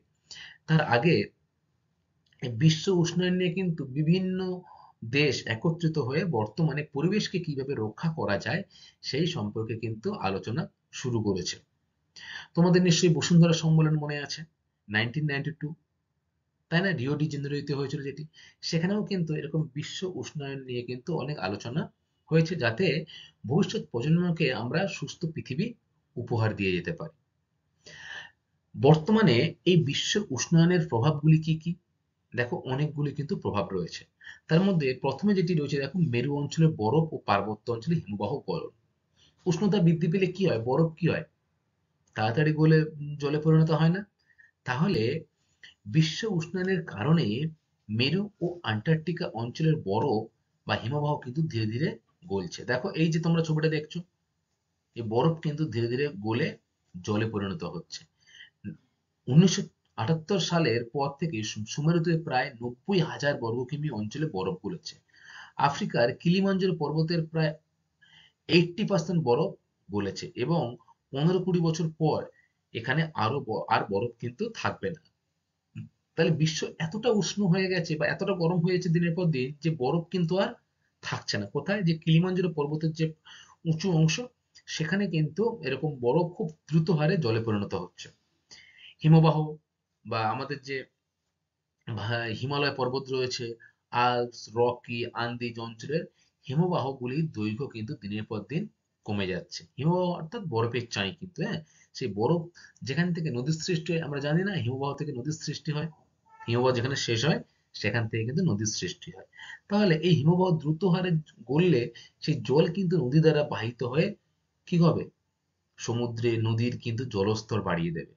তার আগে এই বিশ্ব উষ্ণায়ন নিয়ে কিন্তু বিভিন্ন দেশ একত্রিত হয়ে বর্তমানে পরিবেশকে কিভাবে রক্ষা করা যায় সেই সম্পর্কে কিন্তু আলোচনা শুরু করেছে। তোমাদের নিশ্চয়ই বসুন্ধরা সম্মেলন মনে আছে, 1992, তাই না? রিও ডি জেনেরোতে হয়েছিল যেটি। সেখানেও কিন্তু এরকম বিশ্ব উষ্ণায়ন নিয়ে কিন্তু অনেক আলোচনা হয়েছে, যাতে ভবিষ্যৎ প্রজন্মকে আমরা সুস্থ পৃথিবী উপহার দিয়ে যেতে পারি। বর্তমানে এই বিশ্ব উষ্ণায়নের প্রভাবগুলি কি কি? দেখো, অনেকগুলি কিন্তু প্রভাব রয়েছে। তার মধ্যে প্রথমে যেটি রয়েছে, দেখো, মেরু অঞ্চলে বরফ ও পার্বত্য অঞ্চলে হিমবাহ গলন। উষ্ণতা বৃদ্ধি পেলে কি হয়? বরফ কি হয়? তাড়াতাড়ি গলে জলে পরিণত হয় না? তাহলে বিশ্ব উষ্ণায়নের কারণে মেরু ও আন্টার্কটিকা অঞ্চলের বরফ বা হিমবাহ কিন্তু ধীরে ধীরে গলছে। দেখো, এই যে তোমরা ছবিটা দেখছো, এই বরফ কিন্তু ধীরে ধীরে গলে জলে পরিণত হচ্ছে। 1978 সালের পর থেকে সুমেরুতে প্রায় 90,000 বর্গ কিমি অঞ্চলে বরফ গলেছে। আফ্রিকার কিলিমাঞ্জারো পর্বতের প্রায় 80% বরফ গলেছে এবং 15-20 বছর পর এখানে আর বরফ কিন্তু থাকবে না। তাহলে বিশ্ব এতটা উষ্ণ হয়ে গেছে বা এতটা গরম হয়েছে দিনের পর দিন, যে বরফ কিন্তু আর থাকছে না। কোথায়? যে কিলিমাঞ্জারো পর্বতের যে উঁচু অংশ, সেখানে কিন্তু এরকম বরফ খুব দ্রুত হারে জলে পরিণত হচ্ছে। হিমবাহ বা আমাদের যে হিমালয় পর্বত রয়েছে, আল্পস, রকি, আন্দিজ অঞ্চলের হিমবাহগুলির দৈর্ঘ্য কিন্তু দিনের পর দিন কমে যাচ্ছে। হিমবাহ অর্থাৎ বরফের চাই কিন্তু, হ্যাঁ? সেই বরফ যেখান থেকে নদীর সৃষ্টি হয়, আমরা জানি না হিমবাহ থেকে নদীর সৃষ্টি হয়। হিমবাহ যেখানে শেষ হয় সেখান থেকে কিন্তু নদীর সৃষ্টি হয়। তাহলে এই হিমবাহ দ্রুত হারে গললে সেই জল কিন্তু নদী দ্বারা বাহিত হয়ে কি হবে? সমুদ্রে নদীর কিন্তু জলস্তর বাড়িয়ে দেবে।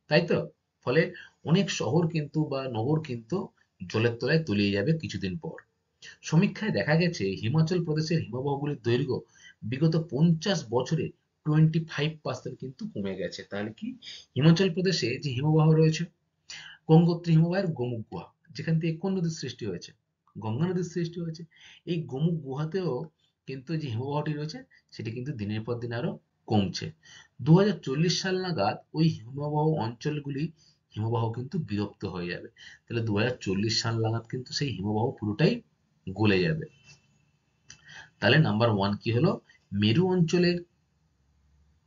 তাই তো? ফলে অনেক শহর কিন্তু বা নগর কিন্তু জলের তলায় তলিয়ে যাবে কিছুদিন পর। সমীক্ষায় দেখা গেছে হিমাচল প্রদেশের হিমবাহগুলির দৈর্ঘ্য বিগত 50 বছরে 25% কিন্তু কমে গেছে। তাহলে কি হিমাচল প্রদেশে যে হিমবাহ রয়েছে, গঙ্গোত্রী হিমবাহের গোমুখ গুহা, যেখান থেকে কোন নদীর সৃষ্টি হয়েছে? গঙ্গা নদীর সৃষ্টি হয়েছে। এই গোমুখ গুহাতেও কিন্তু যে হিমবাহটি রয়েছে সেটি কিন্তু দিনের পর দিন আরো কমছে। 2040 সাল নাগাদ ওই হিমবাহ অঞ্চলগুলি হিমবাহ কিন্তু বিলুপ্ত হয়ে যাবে। তাহলে 2040 সাল নাগাদ কিন্তু সেই হিমবাহ পুরোটাই গলে যাবে। তাহলে নাম্বার ওয়ান কি হলো? মেরু অঞ্চলের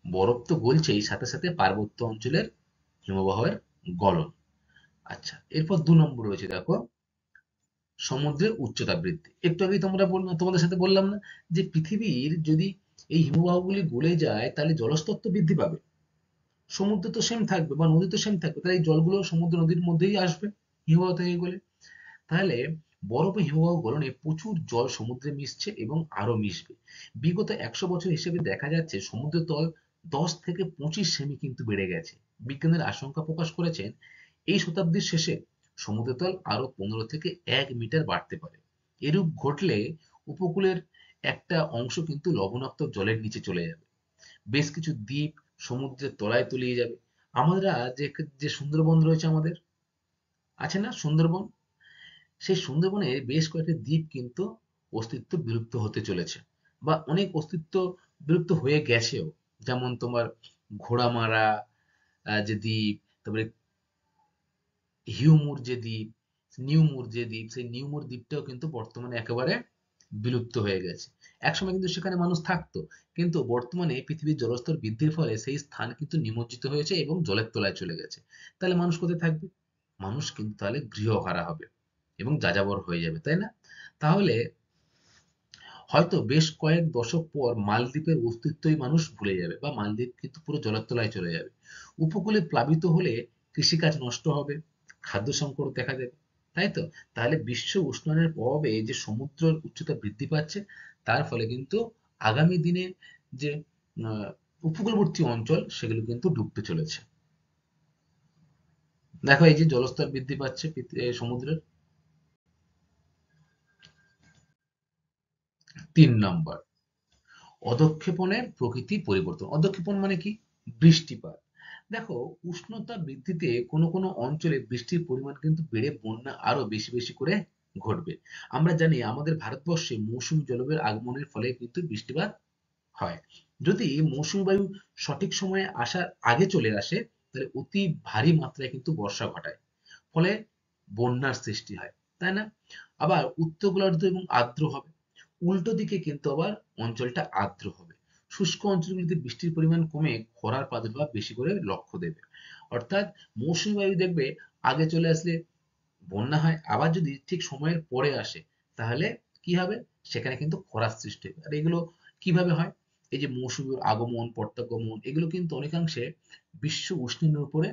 বরফ তো গলছেই, সাথে সাথে পার্বত্য অঞ্চলের হিমবাহের গলন। আচ্ছা, এরপর 2 নম্বর রয়েছে দেখো, সমুদ্রের উচ্চতা বৃদ্ধি। একটু আগেই তোমাদের সাথে বললাম না যে পৃথিবীর যদি এই হিমবাহগুলি গলে যায় তাহলে জলস্তর তো বৃদ্ধি পাবে। সমুদ্র তো সেম থাকবে বা নদী তো সেম থাকবে, তাহলে এই জলগুলো সমুদ্র নদীর মধ্যেই আসবে হিমবাহ থেকে গলে। তাহলে বরফ ও হিমবাহ গলনে প্রচুর জল সমুদ্রে মিশছে এবং আরো মিশবে। বিগত 100 বছর হিসেবে দেখা যাচ্ছে সমুদ্রের তল 10 থেকে 25 সেমি কিন্তু বেড়ে গেছে। বিজ্ঞানীরা আশঙ্কা প্রকাশ করেছেন এই শতাব্দীর শেষে সমুদ্রের তল আরো 15 থেকে 1 মিটার বাড়তে পারে। এরূপ ঘটলে উপকূলের একটা অংশ কিন্তু লবণাক্ত জলের নিচে চলে যাবে। বেশ কিছু দ্বীপ সমুদ্রের তলায় তলিয়ে যাবে। আমরা যে যে সুন্দরবন রয়েছে আমাদের, আছে না সুন্দরবন? সেই সুন্দরবনের বেশ কয়েকটি দ্বীপ কিন্তু অস্তিত্ব বিলুপ্ত হতে চলেছে বা অনেক অস্তিত্ব বিলুপ্ত হয়ে গেছেও। যেমন তোমার ঘোড়ামারা যে দ্বীপ, তারপরে হিউমুর যে দ্বীপ, নিউমুর যে দ্বীপ, সেই নিউমুর দ্বীপটাও কিন্তু বর্তমানে একেবারে বিলুপ্ত হয়ে গেছে। একসময় কিন্তু সেখানে মানুষ থাকতো, কিন্তু বর্তমানে পৃথিবীর জলস্তর বৃদ্ধির ফলে সেই স্থান কিন্তু নিমজ্জিত হয়েছে এবং জলের তলায় চলে গেছে। তাহলে মানুষ কোথায় থাকবে? মানুষ কিন্তু তাহলে গৃহহারা হবে এবং যাযাবর হয়ে যাবে, তাই না? তাহলে হয়তো বেশ কয়েক দশক পর মালদ্বীপের অস্তিত্বই মানুষ ভুলে যাবে বা মালদ্বীপ কিন্তু পুরো জলের তলায় চলে যাবে। উপকূলে প্লাবিত হলে কৃষিকাজ নষ্ট হবে, খাদ্য সংকট দেখা দেবে, তাই তো? তাহলে বিশ্ব উষ্ণায়নের প্রভাবে যে সমুদ্রের উচ্চতা বৃদ্ধি পাচ্ছে, তার ফলে কিন্তু আগামী দিনে যে উপকূলবর্তী অঞ্চল সেগুলো কিন্তু ডুবতে চলেছে। দেখো এই যে জলস্তর বৃদ্ধি পাচ্ছে সমুদ্রের। 3 নম্বর, অধঃক্ষেপণের প্রকৃতি পরিবর্তন। অধঃক্ষেপণ মানে কি? বৃষ্টিপাত। দেখো, উষ্ণতা বৃদ্ধিতে কোনো কোনো অঞ্চলে বৃষ্টির পরিমাণ কিন্তু বেড়ে বন্যা আরো বেশি বেশি করে ঘটবে। আমরা জানি আমাদের ভারতবর্ষে মৌসুমী জলবায়ুর আগমনের ফলে কিন্তু বৃষ্টিপাত হয়। যদি মৌসুমী বায়ু সঠিক সময়ে আসার আগে চলে আসে তাহলে অতি ভারী মাত্রায় কিন্তু বর্ষা ঘটায়, ফলে বন্যার সৃষ্টি হয়, তাই না? আবার উত্তর গোলার্ধ এবং আর্দ্র হবে, উল্টো দিকে কিন্তু আবার অঞ্চলটা আর্দ্র হবে। শুষ্ক অঞ্চলগুলিতে বৃষ্টির পরিমাণ কমে খরার প্রাদুর্ভাব বেশি করে লক্ষ্য দেবে। অর্থাৎ মৌসুমী বায়ু দেখবে আগে চলে আসলে বন্যা হয়, আবার যদি ঠিক সময়ের পরে আসে তাহলে কি হবে? সেখানে কিন্তু খরার সৃষ্টি হবে। আর এগুলো কিভাবে হয়? এই যে মৌসুমীর আগমন প্রত্যাগমন এগুলো কিন্তু অনেকাংশে বিশ্ব উষ্ণায়নের উপরে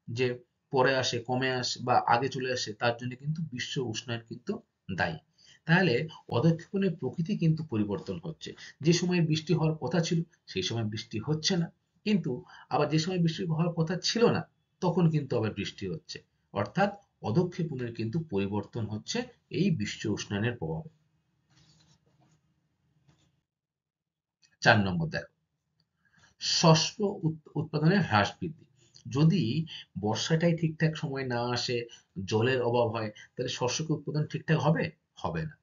যে পরে আসে, কমে আসে বা আগে চলে আসে তার জন্য কিন্তু বিশ্ব উষ্ণায়ন কিন্তু দায়ী। তাহলে পদক্ষেপণের প্রকৃতি কিন্তু পরিবর্তন হচ্ছে। যে সময় বৃষ্টি হওয়ার কথা ছিল সেই সময় বৃষ্টি হচ্ছে না, কিন্তু আবার যে সময় বৃষ্টি হওয়ার কথা ছিল না তখন কিন্তু আবার বৃষ্টি হচ্ছে। অর্থাৎ পদক্ষেপণের কিন্তু পরিবর্তন হচ্ছে এই বিশ্ব উষ্ণায়নের প্রভাবে। 4 নম্বর দেখো, শস্য উৎপাদনের হ্রাস বৃদ্ধি। যদি বর্ষাটাই ঠিকঠাক সময় না আসে, জলের অভাব হয়, তাহলে শস্যকে উৎপাদন ঠিকঠাক হবে? হবে না।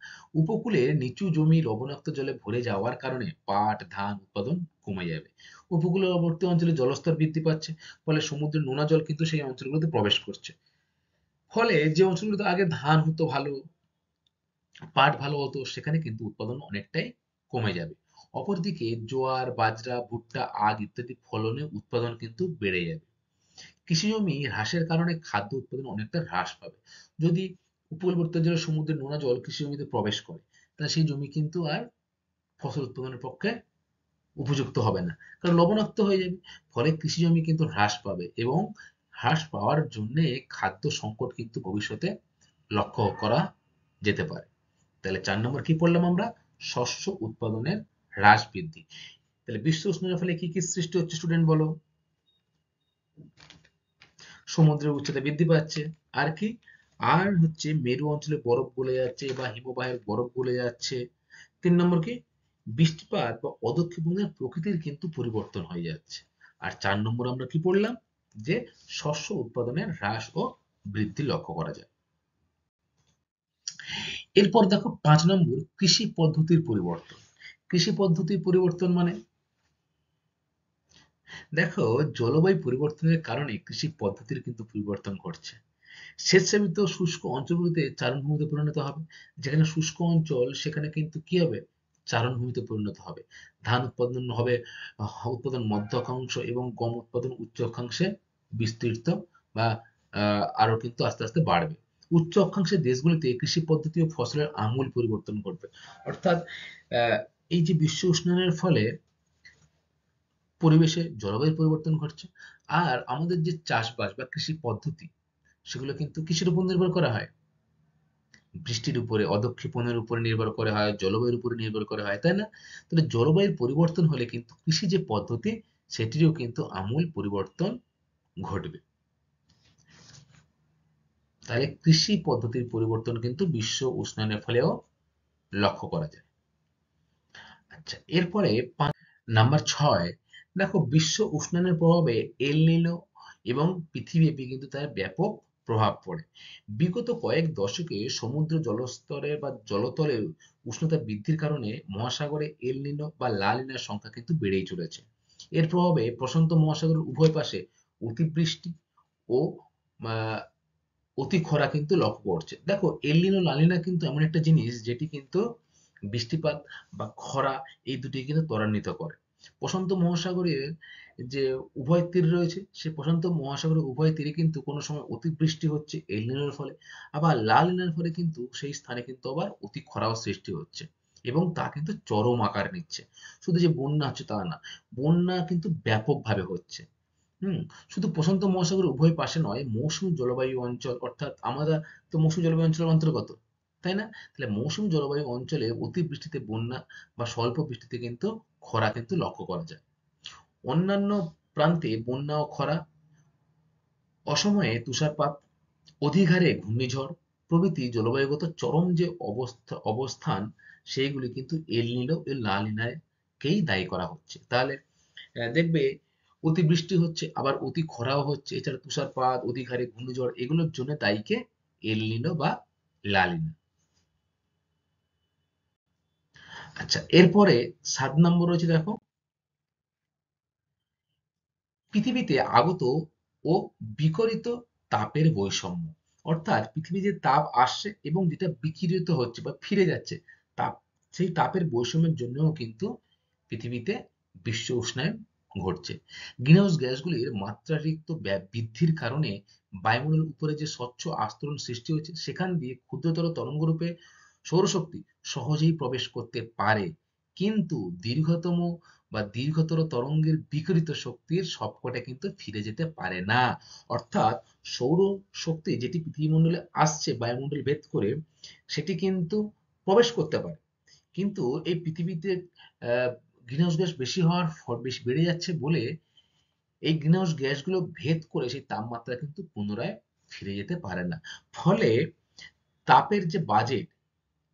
উপকূলে নিচু জমি লবণাক্ত জলে ভরে যাওয়ার কারণে পাট, ধান উৎপাদন কমে যাবে। উপকূলবর্তী অঞ্চলে জলস্তর বৃদ্ধি পাচ্ছে, ফলে সমুদ্রের নোনা জল কিন্তু সেই অঞ্চলগুলোতে প্রবেশ করছে। ফলে যে অঞ্চলগুলোতে আগে ধান হতো ভালো, পাট ভালো হতো, সেখানে কিন্তু উৎপাদন অনেকটাই কমে যাবে। অপরদিকে জোয়ার, বাজরা, ভুট্টা, আখ ইত্যাদি ফলনে উৎপাদন কিন্তু বেড়ে যাবে। কৃষিজমি হ্রাসের কারণে খাদ্য উৎপাদন অনেকটা হ্রাস পাবে। যদি উপকূলবর্তী জেলার সমুদ্রের নোনা জল কৃষি জমিতে প্রবেশ করে, তাহলে সেই জমি কিন্তু আর ফসল উৎপাদনের পক্ষে উপযুক্ত হবে না, কারণ লবণাক্ত হয়ে যাবে। ফলে কৃষি জমি কিন্তু হ্রাস পাবে এবং হ্রাস পাওয়ার জন্য খাদ্য সংকট কিন্তু ভবিষ্যতে লক্ষ্য করা যেতে পারে। তাহলে 4 নম্বর কি পড়লাম আমরা? শস্য উৎপাদনের হ্রাস বৃদ্ধি। তাহলে বিশ্ব উষ্ণায়নের ফলে কি কি সৃষ্টি হচ্ছে স্টুডেন্ট বলো? সমুদ্রের উচ্চতা বৃদ্ধি পাচ্ছে। আর কি? আর হচ্ছে মেরু অঞ্চলে বরফ গলে যাচ্ছে বা হিমবাহের বরফ গলে যাচ্ছে। 3 নম্বর কি? বৃষ্টিপাত বা অদক্ষিণবঙ্গের প্রকৃতির কিন্তু পরিবর্তন হয়ে যাচ্ছে। আর 4 নম্বর আমরা কি পড়লাম? যে শস্য উৎপাদনের হ্রাস ও বৃদ্ধি লক্ষ্য করা যায়। এরপর দেখো 5 নম্বর কৃষি পদ্ধতির পরিবর্তন। কৃষি পদ্ধতির পরিবর্তন মানে দেখো, জলবায়ু পরিবর্তনের কারণে কৃষি পদ্ধতির কিন্তু পরিবর্তন ঘটছে। স্বেচ্ছাবৃত শুষ্ক অঞ্চলগুলিতে চারণভূমিতে পরিণত হবে। যেখানে শুষ্ক অঞ্চল সেখানে কিন্তু কি হবে? চারণভূমিতে পরিণত হবে। ধান উৎপাদন হবে উৎপাদন মধ্য অক্ষাংশ এবং গম উৎপাদন উচ্চ অক্ষাংশে বিস্তৃত বা আরো কিন্তু আস্তে আস্তে বাড়বে। উচ্চ অক্ষাংশের দেশগুলিতে কৃষি পদ্ধতি ও ফসলের আমূল পরিবর্তন ঘটবে। অর্থাৎ আহ, এই যে বিশ্ব উষ্ণায়নের ফলে পরিবেশে জলবায়ুর পরিবর্তন ঘটছে, আর আমাদের যে চাষবাস বা কৃষি পদ্ধতি সেগুলো কিন্তু কিসের উপর নির্ভর করা হয়? বৃষ্টির উপরে, অদক্ষিণের উপরে নির্ভর করে হয়, জলবায়ুর উপরে নির্ভর করে হয়, তাই না? তাহলে জলবায়ুর পরিবর্তন হলে কিন্তু কৃষি যে পদ্ধতি সেটিরও কিন্তু আমূল পরিবর্তন ঘটবে। তাহলে কৃষি পদ্ধতির পরিবর্তন কিন্তু বিশ্ব উষ্ণায়নের ফলেও লক্ষ্য করা যায়। আচ্ছা, এরপরে নাম্বার 6, দেখো বিশ্ব উষ্ণায়নের প্রভাবে এল নিনো এবং পৃথিবীব্যাপী কিন্তু তার ব্যাপক প্রভাব পড়ে। বিগত কয়েক দশকে সমুদ্র জলস্তরে বা জলতলের উষ্ণতা বৃদ্ধির কারণে মহাসাগরে এল নিনো বা লা নিনার সংখ্যা কিন্তু বেড়েই চলেছে। এর প্রভাবে প্রশান্ত মহাসাগরের উভয় পাশে অতিবৃষ্টি ও আহ, অতি খরা কিন্তু লক্ষ্য করছে। দেখো, এল নিনো লা নিনা কিন্তু এমন একটা জিনিস যেটি কিন্তু বৃষ্টিপাত বা খরা এই দুটি কিন্তু ত্বরান্বিত করে। প্রশান্ত মহাসাগরের যে উভয় তীর রয়েছে, সে প্রশান্ত মহাসাগরের উভয় তীরে কিন্তু কোনো সময় অতিবৃষ্টি হচ্ছে এল নিনোর ফলে, আবার লা নিনার ফলে কিন্তু সেই স্থানে কিন্তু আবার অতি খরাও সৃষ্টি হচ্ছে এবং তা কিন্তু চরম আকার নিচ্ছে। শুধু যে বন্যা হচ্ছে তা না, বন্যা কিন্তু ব্যাপকভাবে হচ্ছে। হুম, শুধু প্রশান্ত মহাসাগরের উভয় পাশে নয়, মৌসুমী জলবায়ু অঞ্চল, অর্থাৎ আমরা তো মৌসুমী জলবায়ু অঞ্চলের অন্তর্গত, তাই না? তাহলে মৌসুমী জলবায়ু অঞ্চলে অতিবৃষ্টিতে বন্যা বা স্বল্প বৃষ্টিতে কিন্তু খরা কিন্তু লক্ষ্য করা যায়। অন্যান্য প্রান্তে বন্যা ও খরা, অসময়ে তুষারপাত, অধিক হারে ঘূর্ণিঝড় প্রভৃতি জলবায়ুগত চরম যে অবস্থান সেইগুলি কিন্তু এল নিনো ও লা নিনাকেই দায়ী করা হচ্ছে। তাহলে দেখবে অতিবৃষ্টি হচ্ছে, আবার অতি খরাও হচ্ছে, এছাড়া তুষারপাত, অধিক হারে ঘূর্ণিঝড়, এগুলোর জন্য দায়ী কে? এল নিনো বা লা নিনা। আচ্ছা, এরপরে 7 নম্বর রয়েছে দেখো, পৃথিবীতে আগত ও বিকিরিত তাপের বৈষম্য। অর্থাৎ পৃথিবী যে তাপ আসছে এবং যেটা বিকিরিত হচ্ছে বা ফিরে যাচ্ছে তাপ, সেই তাপের বৈষম্যের জন্যও কিন্তু পৃথিবীতে বিশ্ব উষ্ণায়ন ঘটছে। গ্রিনহাউস গ্যাসগুলির মাত্রাতিরিক্ত বৃদ্ধির কারণে বায়ুমণ্ডলের উপরে যে স্বচ্ছ আস্তরণ সৃষ্টি হচ্ছে, সেখান দিয়ে ক্ষুদ্রতর তরঙ্গরূপে সৌরশক্তি সহজেই প্রবেশ করতে পারে, কিন্তু দীর্ঘতর তরঙ্গের বিকিরিত শক্তির সবকটা কিন্তু ফিরে যেতে পারে না। অর্থাৎ সৌর শক্তি যেটি পৃথিবীমণ্ডলে আসছে বায়ুমণ্ডল ভেদ করে, সেটি কিন্তু প্রবেশ করতে পারে, কিন্তু এই পৃথিবীতে গ্রিনহাউস গ্যাস বেশি হওয়ার বেশি বেড়ে যাচ্ছে বলে এই গ্রিনহাউস গ্যাসগুলো ভেদ করে সেই তাপমাত্রা কিন্তু পুনরায় ফিরে যেতে পারে না। ফলে তাপের যে বাজেট,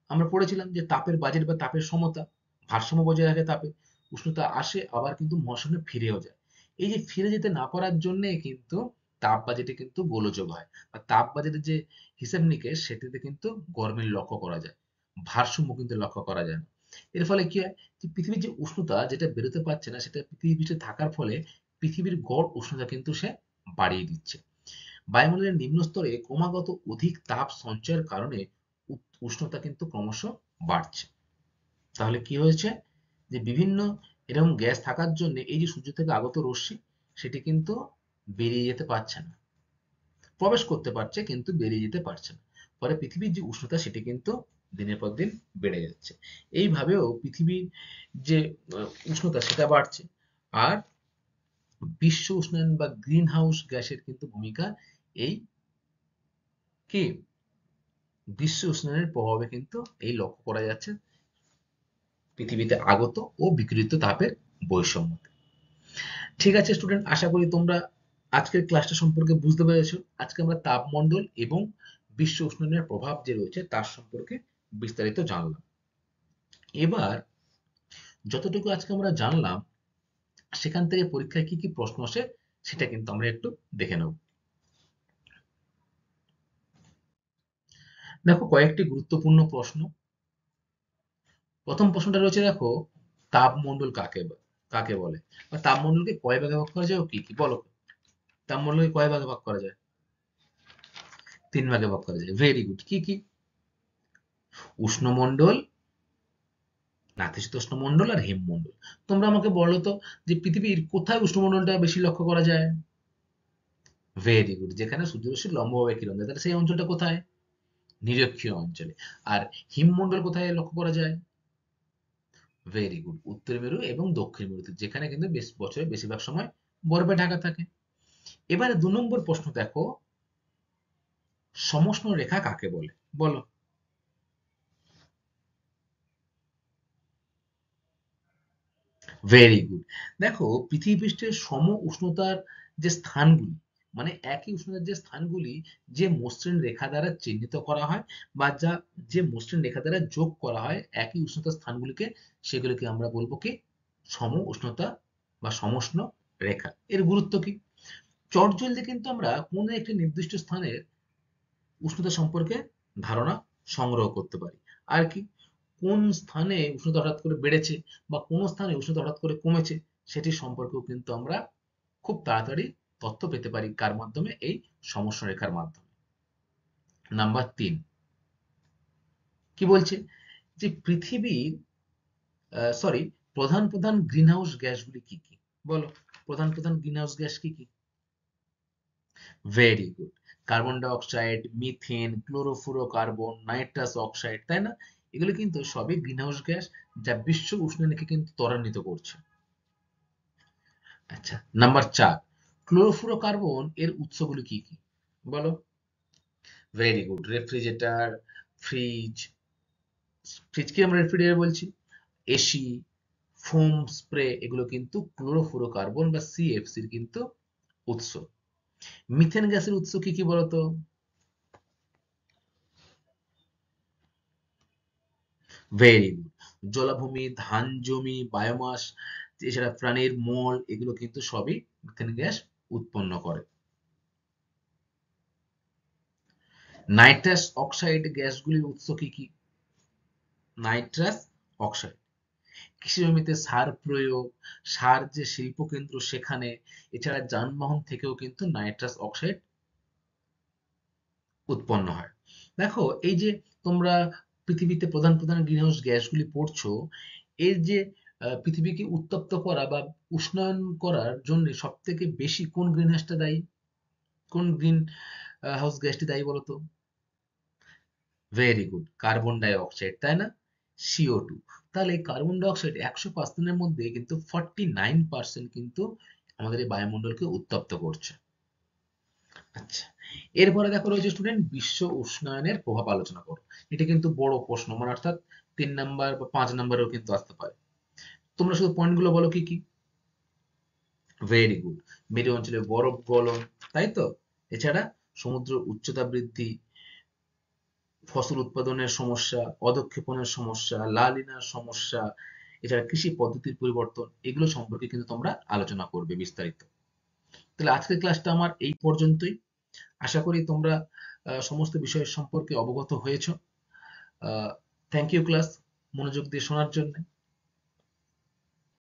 আমরা পড়েছিলাম যে তাপের বাজেট বা তাপের সমতা, ভারসাম্য বজায় রাখে তাপে, উষ্ণতা আসে আবার কিন্তু মহাশূন্যে ফিরেও যায়। এই যে ফিরে যেতে না পারার জন্যে কিন্তু তাপ বাজেটে কিন্তু গোলযোগ হয়, বা তাপ বাজেটের যে হিসেব নিকেশ সেটিতে কিন্তু গরমিল লক্ষ্য করা যায়, ভারসাম্য কিন্তু লক্ষ্য করা যায় না। এর ফলে কি হয়, যে পৃথিবীর যে উষ্ণতা যেটা বেরোতে পারছে না, সেটা পৃথিবীর পৃষ্ঠে থাকার ফলে পৃথিবীর গড় উষ্ণতা কিন্তু সে বাড়িয়ে দিচ্ছে। বায়ুমণ্ডলের নিম্ন স্তরে ক্রমাগত অধিক তাপ সঞ্চয়ের কারণে উষ্ণতা কিন্তু ক্রমশ বাড়ছে। তাহলে কি হয়েছে? যে বিভিন্ন এরকম গ্যাস থাকার জন্য এই যে সূর্য থেকে আগত রশ্মি সেটি কিন্তু বেরিয়ে যেতে পারছে না, প্রবেশ করতে পারছে কিন্তু বেরিয়ে যেতে পারছে না। ফলে পৃথিবীর যে উষ্ণতা সেটি কিন্তু দিনের পর দিন বেড়ে যাচ্ছে। এইভাবেও পৃথিবীর যে উষ্ণতা সেটা বাড়ছে। আর বিশ্ব উষ্ণায়ন বা গ্রিন হাউস গ্যাসের কিন্তু ভূমিকা এই কি বিশ্ব উষ্ণায়নের প্রভাবে কিন্তু এই লক্ষ্য করা যাচ্ছে পৃথিবীতে আগত ও বিকিরিত তাপের বৈষম্য। ঠিক আছে স্টুডেন্ট, আশা করি তোমরা আজকের ক্লাসটা সম্পর্কে বুঝতে পেরেছো। আজকে আমরা তাপমণ্ডল এবং বিশ্ব উষ্ণায়নের প্রভাব যে রয়েছে তার সম্পর্কে বিস্তারিত জানলাম। এবার যতটুকু আজকে আমরা জানলাম সেখান থেকে পরীক্ষায় কি কি প্রশ্ন আসে সেটা কিন্তু আমরা একটু দেখে নেব। দেখো কয়েকটি গুরুত্বপূর্ণ প্রশ্ন। প্রথম প্রশ্নটা রয়েছে, দেখো তাপমণ্ডল কাকে বলে, বা তাপমণ্ডলকে কয় ভাগে ভাগ করা যায় ও কি কি বলো। তাপমণ্ডলকে কয় ভাগে ভাগ করা যায়? 3 ভাগে ভাগ করা যায়। Very good. কি কি? উষ্ণমণ্ডল, নাতিশীতোষ্ণ মণ্ডল আর হিমমণ্ডল। তোমরা আমাকে বলো তো যে পৃথিবীর কোথায় উষ্ণমণ্ডলটা বেশি লক্ষ্য করা যায়? ভেরি গুড, যেখানে সূর্যরশ্মির লম্বভাবে কিরণ দেয়, তাহলে সেই অঞ্চলটা কোথায়? নিরক্ষীয় অঞ্চলে। আর হিমমণ্ডল কোথায় লক্ষ্য করা যায়? ভেরি গুড, উত্তর মেরু এবং দক্ষিণ মেরুতে, যেখানে কিন্তু বছরের বেশিরভাগ সময় বরফে ঢাকা থাকে। এবারে 2 নম্বর প্রশ্ন দেখো, সমষ্ণ রেখা কাকে বলে বলো। Very good. দেখো পৃথিবী পৃষ্ঠের সম উষ্ণতার যে স্থানগুলি, মানে একই উষ্ণতার যে স্থানগুলি যে মসৃণ রেখা দ্বারা চিহ্নিত করা হয় বা যে মসৃণ রেখা দ্বারা যোগ করা হয় একই উষ্ণতার স্থানগুলিকে, সেগুলিকে আমরা বলবো কি সম উষ্ণতা বা সমষ্ণ রেখা। এর গুরুত্ব কি? চটজলদি কিন্তু আমরা কোনো একটি নির্দিষ্ট স্থানের উষ্ণতা সম্পর্কে ধারণা সংগ্রহ করতে পারি। আর কি, কোন স্থানে উষ্ণতা হঠাৎ করে বেড়েছে বা কোন স্থানে উষ্ণতা হঠাৎ করে কমেছে সেটি সম্পর্কেও কিন্তু আমরা খুব তাড়াতাড়ি তথ্য পেতে পারি। কার মাধ্যমে? এই সমষ্ণ রেখার মাধ্যমে। নাম্বার 3 কি বলছে, যে পৃথিবীর সরি প্রধান প্রধান গ্রিনহাউস গ্যাসগুলি কি কি বলো। প্রধান প্রধান গ্রিনহাউস গ্যাস কি কি? Very good. Carbon dioxide, methane, chlorofluorocarbon, nitrous oxide, তাই না? এগুলো কিন্তু সবই গ্রিনহাউস গ্যাস যা বিশ্ব উষ্ণায়নকে কিন্তু ত্বরান্বিত করছে। আচ্ছা, নাম্বার 4 ক্লোরোফ্লোরোকার্বন এর উৎসগুলি কি কি বলো। Very good. রেফ্রিজারেটর, ফ্রিজ, ফ্রিজকে আমরা রেফ্রিজারেটর বলছি, এসি, ফোম স্প্রে, এগুলো কিন্তু ক্লোরোফ্লোরোকার্বন বা সিএফসির কিন্তু উৎস। মিথেন গ্যাসের উৎস কি কি বলতো। Very good. জলাভূমি, ধান জমি, বায়োমাস, এছাড়া প্রাণীর মল, এগুলো কিন্তু সবই মিথেন গ্যাস উৎপন্ন করে। নাইট্রাস অক্সাইড গ্যাসগুলির উৎস কি কি? নাইট্রাস অক্সাইড কৃষি জমিতে সার প্রয়োগ, সার যে শিল্প কেন্দ্র সেখানে, এছাড়া যানবাহন থেকেও কিন্তু নাইট্রাস অক্সাইড উৎপন্ন হয়। দেখো এই যে তোমরা পৃথিবীতে প্রধান প্রধান গ্রিনহাউস গ্যাসগুলি পড়ছো, এর যে পৃথিবীকে উত্তপ্ত করা বা উষ্ণায়ন করার জন্য সব থেকে বেশি কোন গ্রিনহাউসটা দায়ী, কোন গ্রিন হাউস গ্যাসটি দায়ী বলতো। Very good, carbon die oxide, তাই না? CO2। তাহলে এই কার্বন ডাই অক্সাইড 100% মধ্যে কিন্তু 49% কিন্তু আমাদের এই বায়ুমণ্ডলকে উত্তপ্ত করছে। আচ্ছা, এরপরে দেখো রয়েছে স্টুডেন্ট বিশ্ব উষ্ণায়নের প্রভাব আলোচনা করো। এটা কিন্তু বড় প্রশ্ন, মানে অর্থাৎ 3 নাম্বার বা 5 নাম্বারেও কিন্তু আসতে পারে। তোমরা শুধু পয়েন্টগুলো বলো কি কি। Very good. মেরু অঞ্চলে বরফ গলন, তাই তো? এছাড়া সমুদ্র উচ্চতা বৃদ্ধি, ফসল উৎপাদনের সমস্যা, পদক্ষেপণের সমস্যা, লালিনার সমস্যা, এছাড়া কৃষি পদ্ধতির পরিবর্তন, এগুলো সম্পর্কে কিন্তু তোমরা আলোচনা করবে বিস্তারিত। তাহলে আজকের ক্লাসটা আমার এই পর্যন্তই। আশা করি তোমরা সমস্ত বিষয় সম্পর্কে অবগত হয়েছো। থ্যাংক ইউ ক্লাস মনোযোগ দিয়ে শোনার জন্য।